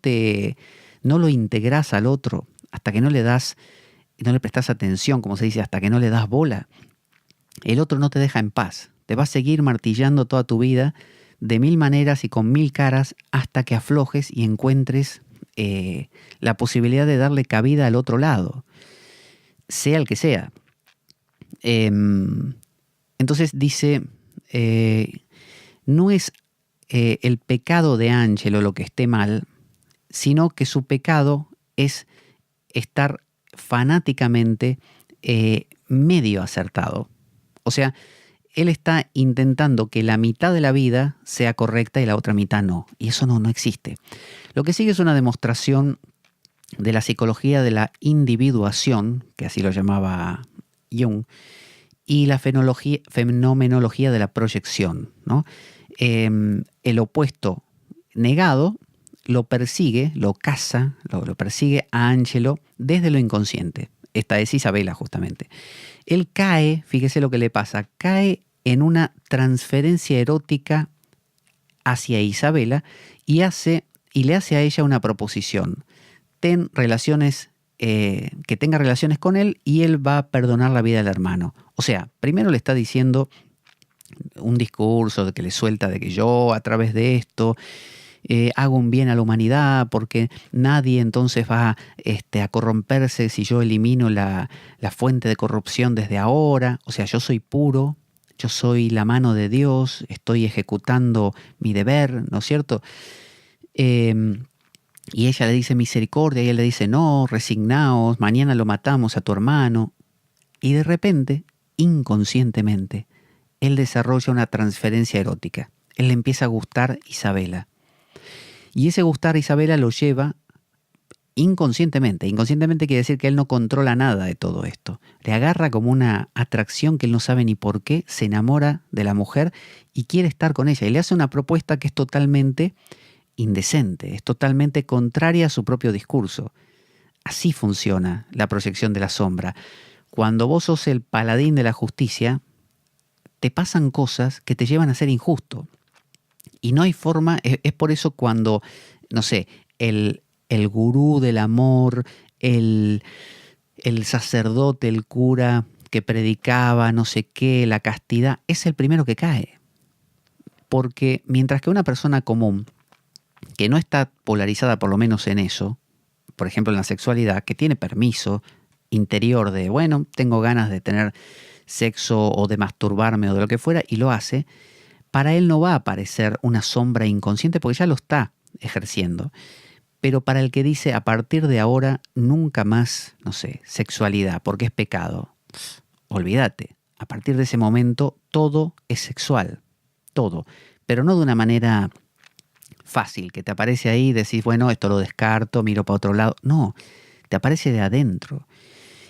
lo integrás al otro, hasta que no le prestás atención, como se dice, hasta que no le das bola, el otro no te deja en paz. Te va a seguir martillando toda tu vida de mil maneras y con mil caras hasta que aflojes y encuentres la posibilidad de darle cabida al otro lado, sea el que sea. Entonces dice, no es el pecado de Angelo lo que esté mal, sino que su pecado es estar fanáticamente medio acertado. O sea, él está intentando que la mitad de la vida sea correcta y la otra mitad no. Y eso no existe. Lo que sigue es una demostración de la psicología de la individuación, que así lo llamaba Jung, y la fenomenología de la proyección, ¿no? El opuesto negado lo persigue, lo caza, lo persigue a Angelo desde lo inconsciente. Esta es Isabela, justamente. Él cae, fíjese lo que le pasa, cae en una transferencia erótica hacia Isabela y le hace a ella una proposición. Que tenga relaciones con él y él va a perdonar la vida del hermano. O sea, primero le está diciendo un discurso de que le suelta de que yo a través de esto hago un bien a la humanidad porque nadie entonces va a corromperse si yo elimino la fuente de corrupción desde ahora. O sea, yo soy puro, yo soy la mano de Dios, estoy ejecutando mi deber, ¿no es cierto? Y ella le dice misericordia y él le dice no, resignaos, mañana lo matamos a tu hermano. Y de repente, inconscientemente, él desarrolla una transferencia erótica. Él le empieza a gustar Isabela. Y ese gustar a Isabela lo lleva inconscientemente. Inconscientemente quiere decir que él no controla nada de todo esto. Le agarra como una atracción que él no sabe ni por qué, se enamora de la mujer y quiere estar con ella. Y le hace una propuesta que es totalmente indecente, es totalmente contraria a su propio discurso. Así funciona la proyección de la sombra. Cuando vos sos el paladín de la justicia, te pasan cosas que te llevan a ser injusto. Y no hay forma, es por eso cuando, no sé, el gurú del amor, el sacerdote, el cura que predicaba no sé qué, la castidad, es el primero que cae. Porque mientras que una persona común, que no está polarizada por lo menos en eso, por ejemplo en la sexualidad, que tiene permiso interior de, bueno, tengo ganas de tener sexo o de masturbarme o de lo que fuera, y lo hace, para él no va a aparecer una sombra inconsciente porque ya lo está ejerciendo. Pero para el que dice, a partir de ahora, nunca más, no sé, sexualidad, porque es pecado, olvídate. A partir de ese momento, todo es sexual. Todo. Pero no de una manera fácil, que te aparece ahí y decís, bueno, esto lo descarto, miro para otro lado. No, te aparece de adentro.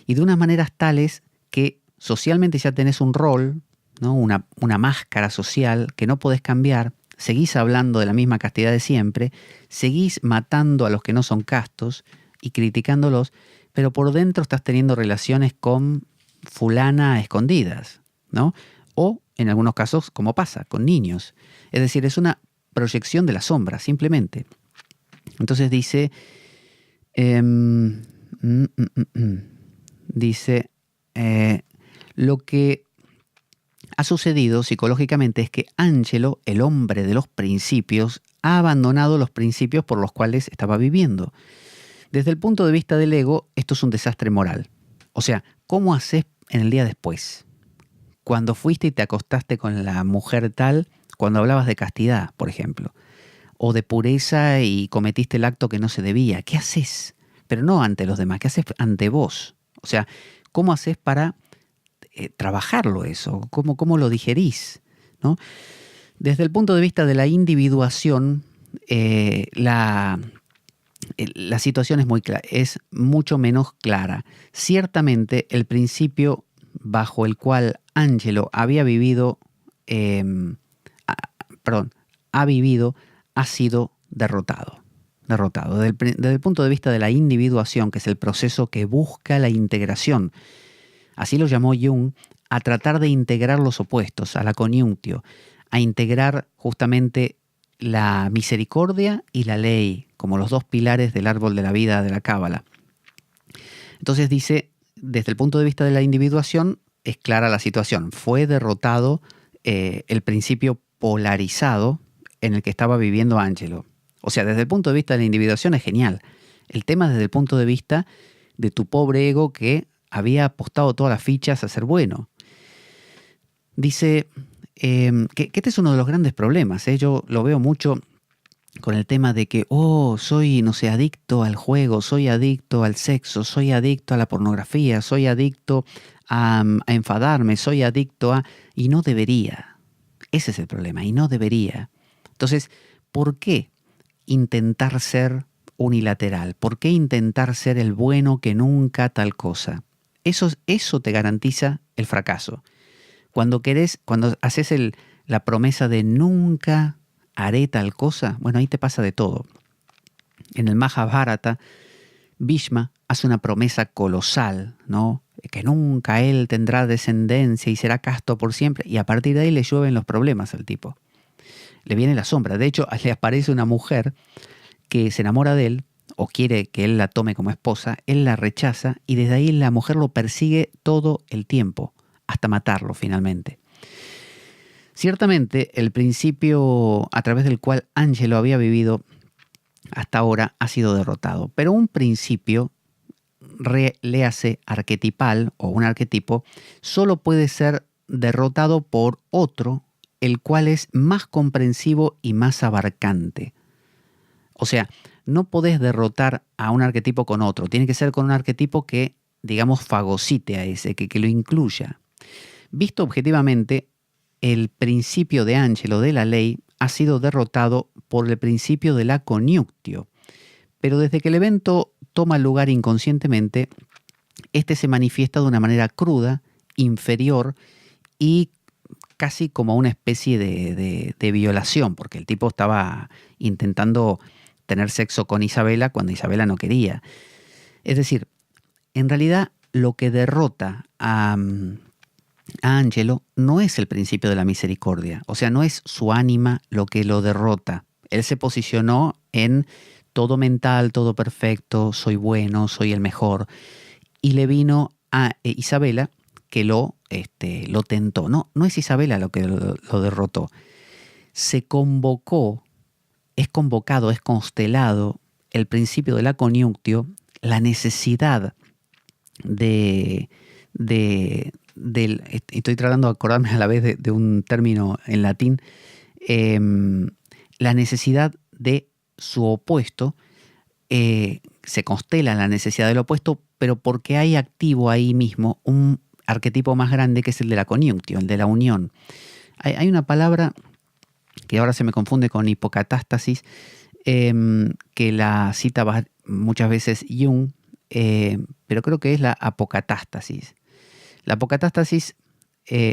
Y de unas maneras tales que socialmente ya tenés un rol, ¿no? Una máscara social que no podés cambiar. Seguís hablando de la misma castidad de siempre, seguís matando a los que no son castos y criticándolos, pero por dentro estás teniendo relaciones con fulana a escondidas, ¿no? O, en algunos casos, como pasa, con niños. Es decir, es una proyección de la sombra, simplemente. Entonces dice, lo que ha sucedido psicológicamente es que Angelo, el hombre de los principios, ha abandonado los principios por los cuales estaba viviendo. Desde el punto de vista del ego, esto es un desastre moral. O sea, ¿cómo haces en el día después? Cuando fuiste y te acostaste con la mujer tal, cuando hablabas de castidad, por ejemplo, o de pureza y cometiste el acto que no se debía. ¿Qué haces? Pero no ante los demás, ¿qué haces ante vos? O sea, ¿cómo haces para trabajarlo eso? ¿Cómo lo digerís? ¿No? Desde el punto de vista de la individuación, la situación es mucho menos clara. Ciertamente, el principio bajo el cual Angelo había vivido, ha sido derrotado. Desde el punto de vista de la individuación, que es el proceso que busca la integración. Así lo llamó Jung, a tratar de integrar los opuestos, a la coniunctio, a integrar justamente la misericordia y la ley, como los dos pilares del árbol de la vida de la Cábala. Entonces dice, desde el punto de vista de la individuación, es clara la situación. Fue derrotado el principio polarizado en el que estaba viviendo Angelo. O sea, desde el punto de vista de la individuación es genial. El tema es desde el punto de vista de tu pobre ego que había apostado todas las fichas a ser bueno. Dice que este es uno de los grandes problemas. Yo lo veo mucho con el tema de que, soy, no sé, adicto al juego, soy adicto al sexo, soy adicto a la pornografía, soy adicto a enfadarme, soy adicto a... Y no debería. Ese es el problema, y no debería. Entonces, ¿por qué intentar ser unilateral? ¿Por qué intentar ser el bueno que nunca tal cosa? Eso te garantiza el fracaso. Cuando haces la promesa de nunca haré tal cosa, bueno, ahí te pasa de todo. En el Mahabharata, Bhishma hace una promesa colosal, ¿no? Que nunca él tendrá descendencia y será casto por siempre. Y a partir de ahí le llueven los problemas al tipo. Le viene la sombra. De hecho, le aparece una mujer que se enamora de él o quiere que él la tome como esposa. Él la rechaza y desde ahí la mujer lo persigue todo el tiempo, hasta matarlo finalmente. Ciertamente, el principio a través del cual Angelo había vivido hasta ahora ha sido derrotado, pero un principio, léase arquetipal o un arquetipo, solo puede ser derrotado por otro, el cual es más comprensivo y más abarcante. O sea, no podés derrotar a un arquetipo con otro, tiene que ser con un arquetipo que, digamos, fagocite a ese, que lo incluya. Visto objetivamente, el principio de Angelo de la ley ha sido derrotado por el principio de la coniunctio. Pero desde que el evento toma lugar inconscientemente, este se manifiesta de una manera cruda, inferior y casi como una especie de violación, porque el tipo estaba intentando tener sexo con Isabela cuando Isabela no quería. Es decir, en realidad lo que derrota a Angelo no es el principio de la misericordia, o sea, no es su ánima lo que lo derrota. Él se posicionó en todo mental, todo perfecto, soy bueno, soy el mejor, y le vino a Isabela que lo tentó. No es Isabela lo que lo derrotó. Se convocó, es convocado, es constelado el principio de la coniunctio, la necesidad estoy tratando de acordarme a la vez de un término en latín, la necesidad de su opuesto, se constela la necesidad del opuesto, pero porque hay activo ahí mismo un arquetipo más grande que es el de la coniunctio, el de la unión. Hay una palabra que ahora se me confunde con hipocatástasis, que la cita muchas veces Jung, pero creo que es la apocatástasis. La apocatástasis,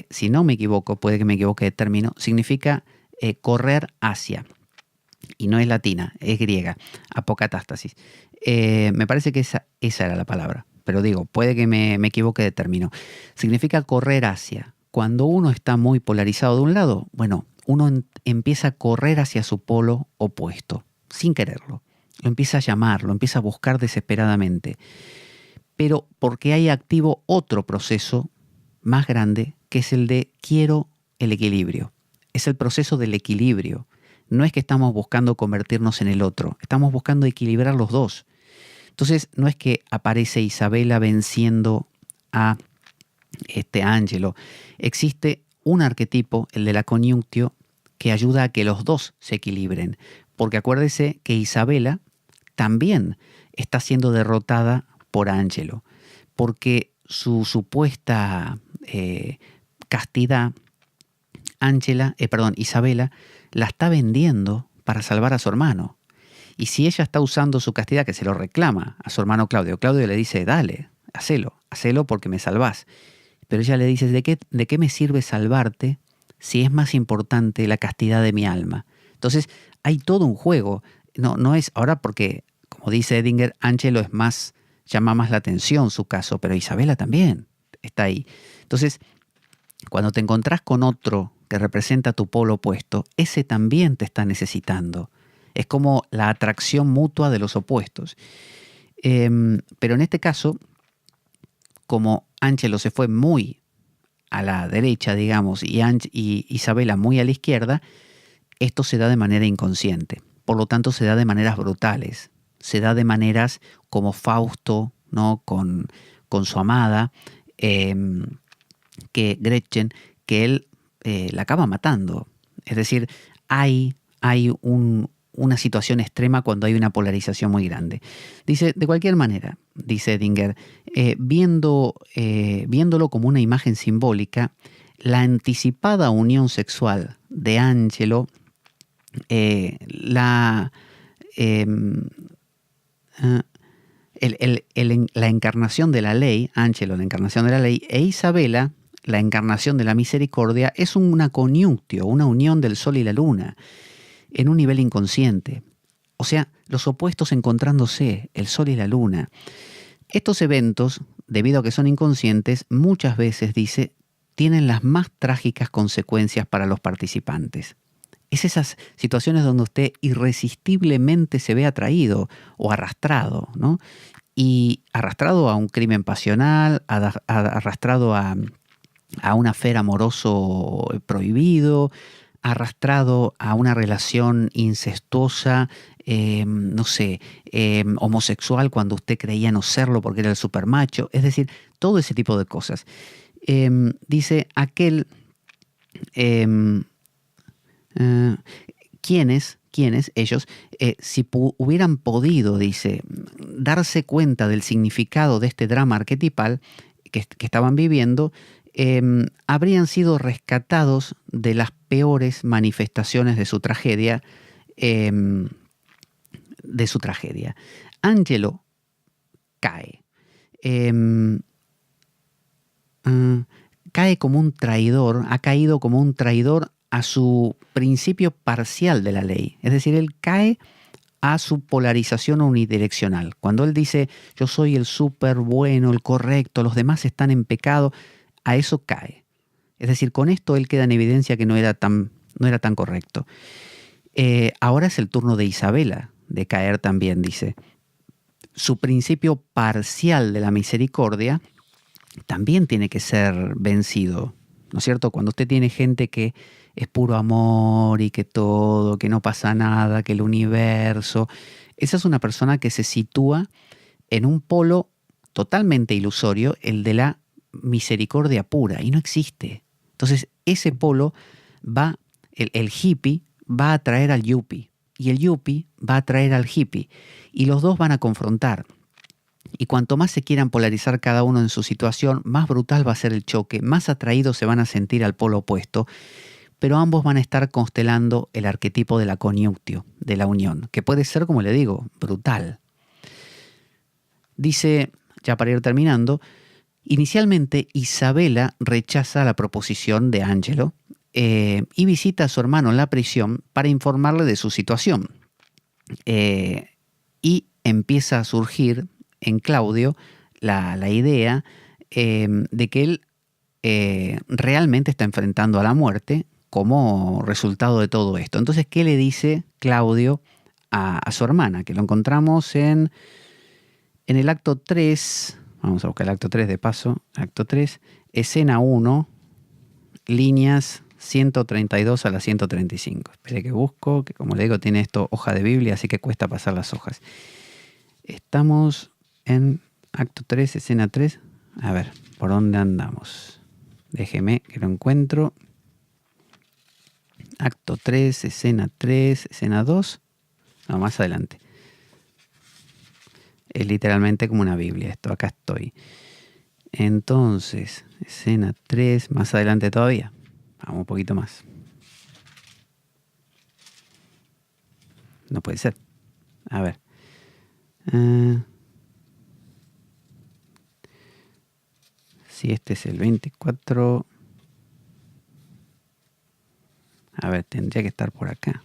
si no me equivoco, puede que me equivoque de término, significa correr hacia. Y no es latina, es griega, apocatástasis. Me parece que esa era la palabra, pero digo, puede que me equivoque de término. Significa correr hacia. Cuando uno está muy polarizado de un lado, bueno, uno empieza a correr hacia su polo opuesto, sin quererlo. Lo empieza a llamar, lo empieza a buscar desesperadamente. Pero porque hay activo otro proceso más grande, que es el de quiero el equilibrio. Es el proceso del equilibrio. No es que estamos buscando convertirnos en el otro, estamos buscando equilibrar los dos. Entonces, no es que aparece Isabela venciendo a Angelo. Existe un arquetipo, el de la coniunctio, que ayuda a que los dos se equilibren. Porque acuérdese que Isabela también está siendo derrotada por Angelo, porque su supuesta castidad, Isabela, la está vendiendo para salvar a su hermano. Y si ella está usando su castidad, que se lo reclama a su hermano Claudio, Claudio le dice, dale, hacelo porque me salvás. Pero ella le dice, ¿de qué me sirve salvarte si es más importante la castidad de mi alma? Entonces, hay todo un juego. No es ahora porque, como dice Edinger, Angelo llama más la atención su caso, pero Isabela también está ahí. Entonces, cuando te encontrás con otro que representa tu polo opuesto, ese también te está necesitando. Es como la atracción mutua de los opuestos. Pero en este caso, como Angelo se fue muy a la derecha, digamos, y Isabela muy a la izquierda, esto se da de manera inconsciente. Por lo tanto, se da de maneras brutales. Se da de maneras como Fausto, ¿no? con su amada, que Gretchen, que él la acaba matando. Es decir, hay una situación extrema cuando hay una polarización muy grande. Dice, de cualquier manera, dice Edinger, viéndolo como una imagen simbólica, la anticipada unión sexual de Angelo, la encarnación de la ley, Angelo, la encarnación de la ley, e Isabela, la encarnación de la misericordia, es una coniunctio, una unión del sol y la luna, en un nivel inconsciente. O sea, los opuestos encontrándose, el sol y la luna. Estos eventos, debido a que son inconscientes, muchas veces, dice, tienen las más trágicas consecuencias para los participantes. Es esas situaciones donde usted irresistiblemente se ve atraído o arrastrado, ¿no? Y arrastrado a un crimen pasional, arrastrado a un afer amoroso prohibido, arrastrado a una relación incestuosa, homosexual cuando usted creía no serlo porque era el supermacho. Es decir, todo ese tipo de cosas. Dice aquel... ¿Quiénes? Ellos, si hubieran podido, dice, darse cuenta del significado de este drama arquetipal que estaban viviendo, habrían sido rescatados de las peores manifestaciones de su tragedia. Angelo cae. Cae como un traidor, ha caído como un traidor a su principio parcial de la ley. Es decir, él cae a su polarización unidireccional. Cuando él dice, yo soy el súper bueno, el correcto, los demás están en pecado, a eso cae. Es decir, con esto él queda en evidencia que no era tan correcto. Ahora es el turno de Isabela de caer también, dice. Su principio parcial de la misericordia también tiene que ser vencido, ¿no es cierto? Cuando usted tiene gente que es puro amor y que todo, que no pasa nada, que el universo, esa es una persona que se sitúa en un polo totalmente ilusorio, el de la misericordia pura, y no existe. Entonces, ese polo va, el hippie va a atraer al yuppie, y el yuppie va a atraer al hippie, y los dos van a confrontar. Y cuanto más se quieran polarizar cada uno en su situación, más brutal va a ser el choque, más atraídos se van a sentir al polo opuesto, pero ambos van a estar constelando el arquetipo de la coniunctio, de la unión, que puede ser, como le digo, brutal. Dice, ya para ir terminando, inicialmente Isabela rechaza la proposición de Angelo y visita a su hermano en la prisión para informarle de su situación. Y empieza a surgir en Claudio la idea de que él realmente está enfrentando a la muerte como resultado de todo esto. Entonces, ¿qué le dice Claudio a su hermana? Que lo encontramos en el acto 3, vamos a buscar el acto 3 de paso, acto 3, escena 1, líneas 132 a la 135. Espere que busco, que como le digo, tiene esto hoja de Biblia, así que cuesta pasar las hojas. Estamos en acto 3, escena 3. A ver, ¿por dónde andamos? Déjeme que lo encuentro. Acto 3, escena 2. No, más adelante. Es literalmente como una Biblia esto. Acá estoy. Entonces, escena 3, más adelante todavía. Vamos un poquito más. No puede ser. A ver. Si este es el 24... A ver, tendría que estar por acá.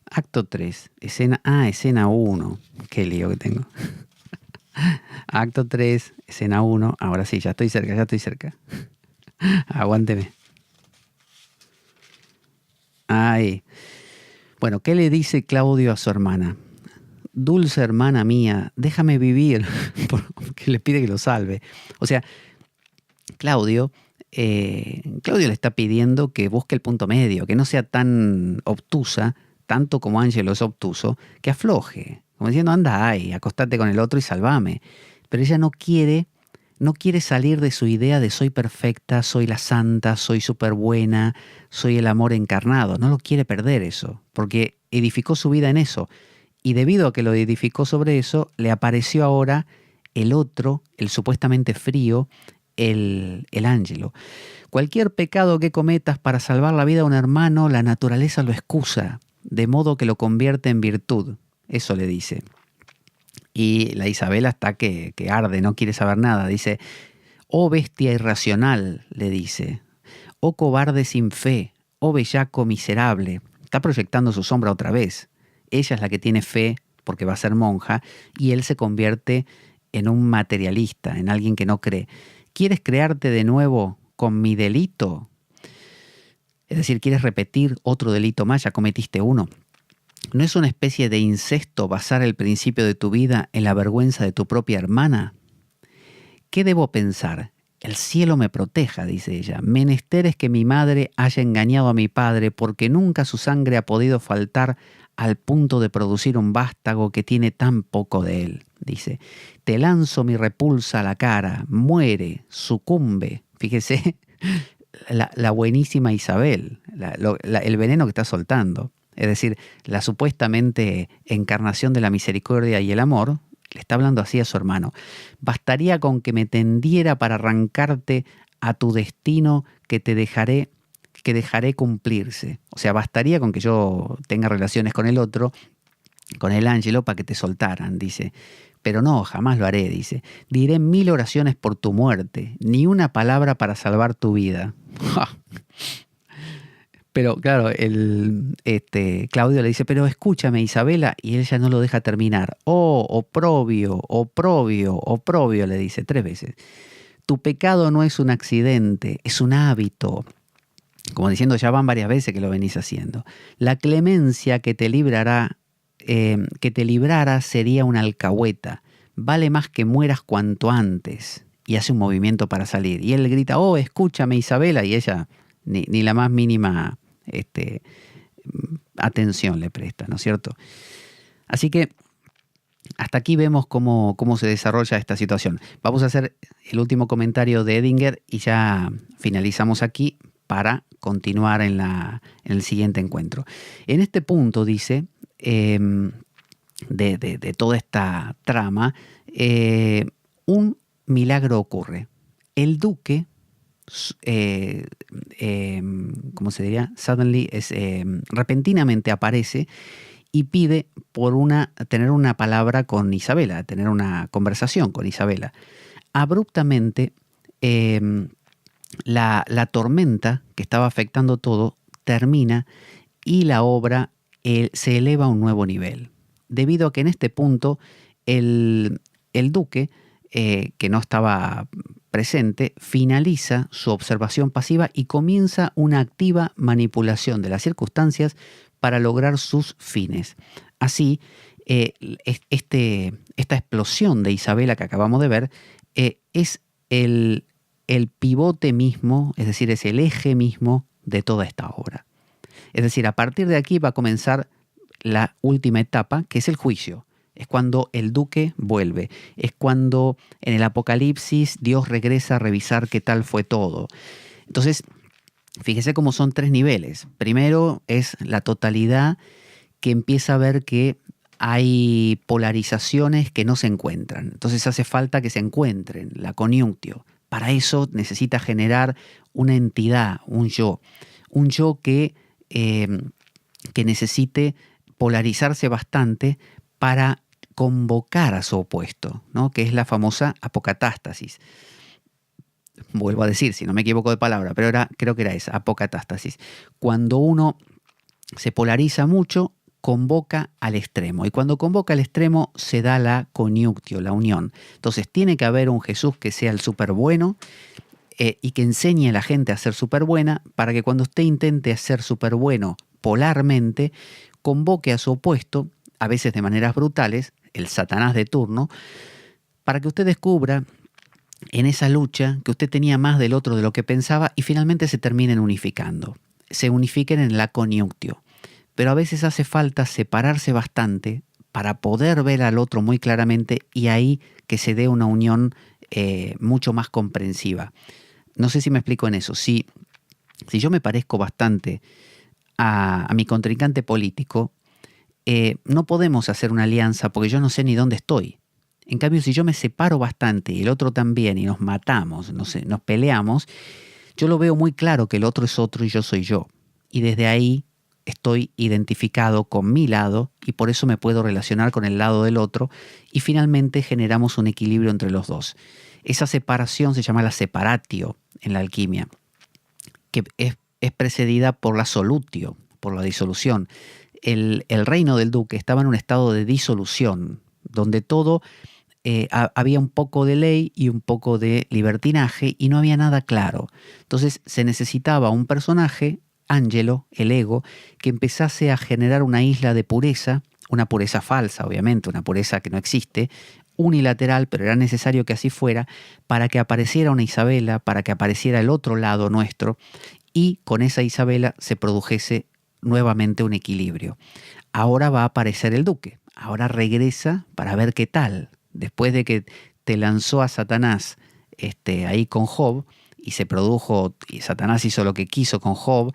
Acto 3, escena 1. Qué lío que tengo. Acto 3, escena 1. Ahora sí, ya estoy cerca. Aguánteme. Ahí. Bueno, ¿qué le dice Claudio a su hermana? Dulce hermana mía, déjame vivir. Porque le pide que lo salve. O sea, Claudio le está pidiendo que busque el punto medio, que no sea tan obtusa, tanto como Angelo es obtuso, que afloje, como diciendo, anda ahí, acostate con el otro y salvame. Pero ella no quiere no quiere salir de su idea de soy perfecta, soy la santa, soy súper buena, soy el amor encarnado. No lo quiere perder eso, porque edificó su vida en eso. Y debido a que lo edificó sobre eso, le apareció ahora el otro, el supuestamente frío, el ángelo. Cualquier pecado que cometas para salvar la vida de un hermano, la naturaleza lo excusa, de modo que lo convierte en virtud. Eso le dice. Y la Isabela está que arde, no quiere saber nada. Dice, oh bestia irracional, le dice, oh cobarde sin fe, oh bellaco miserable. Está proyectando su sombra otra vez. Ella es la que tiene fe porque va a ser monja y él se convierte en un materialista, en alguien que no cree. ¿Quieres crearte de nuevo con mi delito? Es decir, ¿quieres repetir otro delito más? Ya cometiste uno. ¿No es una especie de incesto basar el principio de tu vida en la vergüenza de tu propia hermana? ¿Qué debo pensar? El cielo me proteja, dice ella. Menester es que mi madre haya engañado a mi padre, porque nunca su sangre ha podido faltar al punto de producir un vástago que tiene tan poco de él. Dice, te lanzo mi repulsa a la cara, muere, sucumbe. Fíjese, la buenísima Isabel, el veneno que está soltando. Es decir, la supuestamente encarnación de la misericordia y el amor, le está hablando así a su hermano. Bastaría con que me tendiera para arrancarte a tu destino que dejaré cumplirse. O sea, bastaría con que yo tenga relaciones con el otro, con el ángelo, para que te soltaran, dice. Pero no, jamás lo haré, dice. Diré 1000 oraciones por tu muerte, ni una palabra para salvar tu vida. Pero claro, Claudio le dice, pero escúchame, Isabela, y ella no lo deja terminar. Oh, oprobio, oprobio, oprobio, le dice 3 veces. Tu pecado no es un accidente, es un hábito. Como diciendo, ya van varias veces que lo venís haciendo. La clemencia que te librara sería una alcahueta. Vale más que mueras cuanto antes. Y hace un movimiento para salir. Y él grita, oh, escúchame, Isabela, y ella ni la más mínima atención le presta, ¿no es cierto? Así que hasta aquí vemos cómo se desarrolla esta situación. Vamos a hacer el último comentario de Edinger y ya finalizamos aquí para continuar en el siguiente encuentro. En este punto dice, de toda esta trama, un milagro ocurre. El duque, ¿cómo se diría? Suddenly, repentinamente aparece y pide tener una palabra con Isabela, tener una conversación con Isabela. Abruptamente, la tormenta que estaba afectando todo termina y la obra se eleva a un nuevo nivel. Debido a que en este punto el duque, que no estaba presente, finaliza su observación pasiva y comienza una activa manipulación de las circunstancias para lograr sus fines. Así, esta explosión de Isabela que acabamos de ver es el pivote mismo, es decir, es el eje mismo de toda esta obra. Es decir, a partir de aquí va a comenzar la última etapa, que es el juicio. Es cuando el duque vuelve. Es cuando en el Apocalipsis Dios regresa a revisar qué tal fue todo. Entonces, fíjese cómo son 3 niveles. Primero es la totalidad, que empieza a ver que hay polarizaciones que no se encuentran. Entonces hace falta que se encuentren, la coniunctio. Para eso necesita generar una entidad, un yo que necesite polarizarse bastante para convocar a su opuesto, ¿no? Que es la famosa apocatástasis. Vuelvo a decir, si no me equivoco de palabra, pero creo que era esa, apocatástasis. Cuando uno se polariza mucho, convoca al extremo. Y cuando convoca al extremo, se da la coniunctio, la unión. Entonces tiene que haber un Jesús que sea el súper bueno y que enseñe a la gente a ser súper buena, para que cuando usted intente ser súper bueno polarmente, convoque a su opuesto, a veces de maneras brutales, el Satanás de turno, para que usted descubra en esa lucha que usted tenía más del otro de lo que pensaba y finalmente se terminen unificando. Se unifiquen en la coniunctio. Pero a veces hace falta separarse bastante para poder ver al otro muy claramente y ahí que se dé una unión mucho más comprensiva. No sé si me explico en eso. Si yo me parezco bastante a mi contrincante político, no podemos hacer una alianza porque yo no sé ni dónde estoy. En cambio, si yo me separo bastante y el otro también y nos matamos, nos peleamos, yo lo veo muy claro que el otro es otro y yo soy yo. Y desde ahí estoy identificado con mi lado y por eso me puedo relacionar con el lado del otro y finalmente generamos un equilibrio entre los dos. Esa separación se llama la separatio en la alquimia, que es precedida por la solutio, por la disolución. El reino del duque estaba en un estado de disolución, donde todo había un poco de ley y un poco de libertinaje y no había nada claro. Entonces se necesitaba un personaje, Ángelo, el ego, que empezase a generar una isla de pureza, una pureza falsa, obviamente, una pureza que no existe, unilateral, pero era necesario que así fuera, para que apareciera una Isabela, para que apareciera el otro lado nuestro, y con esa Isabela se produjese nuevamente un equilibrio. Ahora va a aparecer el duque, ahora regresa para ver qué tal. Después de que te lanzó a Satanás ahí con Job, y se produjo, y Satanás hizo lo que quiso con Job,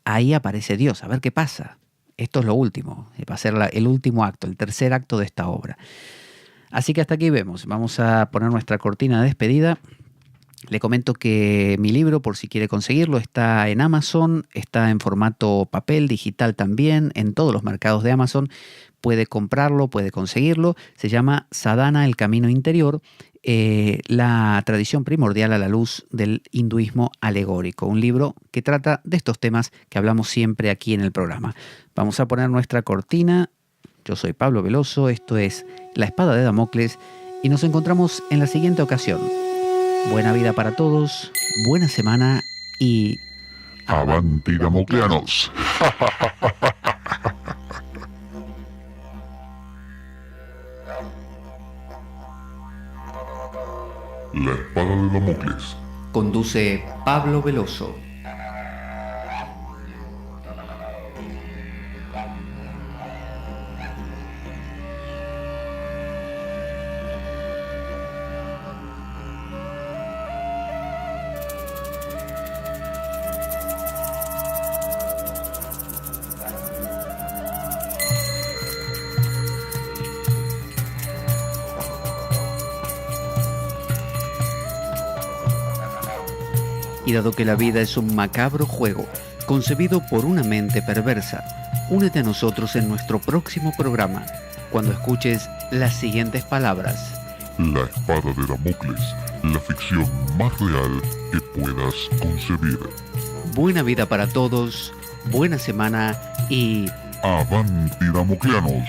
ahí aparece Dios, a ver qué pasa. Esto es lo último, va a ser el último acto, el tercer acto de esta obra. Así que hasta aquí vemos, vamos a poner nuestra cortina de despedida. Le comento que mi libro, por si quiere conseguirlo, está en Amazon, está en formato papel, digital también, en todos los mercados de Amazon. Puede comprarlo, puede conseguirlo. Se llama Sadhana, el camino interior, la tradición primordial a la luz del hinduismo alegórico. Un libro que trata de estos temas que hablamos siempre aquí en el programa. Vamos a poner nuestra cortina. Yo soy Pablo Veloso, esto es La Espada de Damocles y nos encontramos en la siguiente ocasión. Buena vida para todos, buena semana y... ¡Avanti Damocleanos! La Espada de Damocles. Conduce Pablo Veloso. Y dado que la vida es un macabro juego, concebido por una mente perversa, únete a nosotros en nuestro próximo programa, cuando escuches las siguientes palabras. La Espada de Damocles, la ficción más real que puedas concebir. Buena vida para todos, buena semana y... ¡Avanti Damocleanos!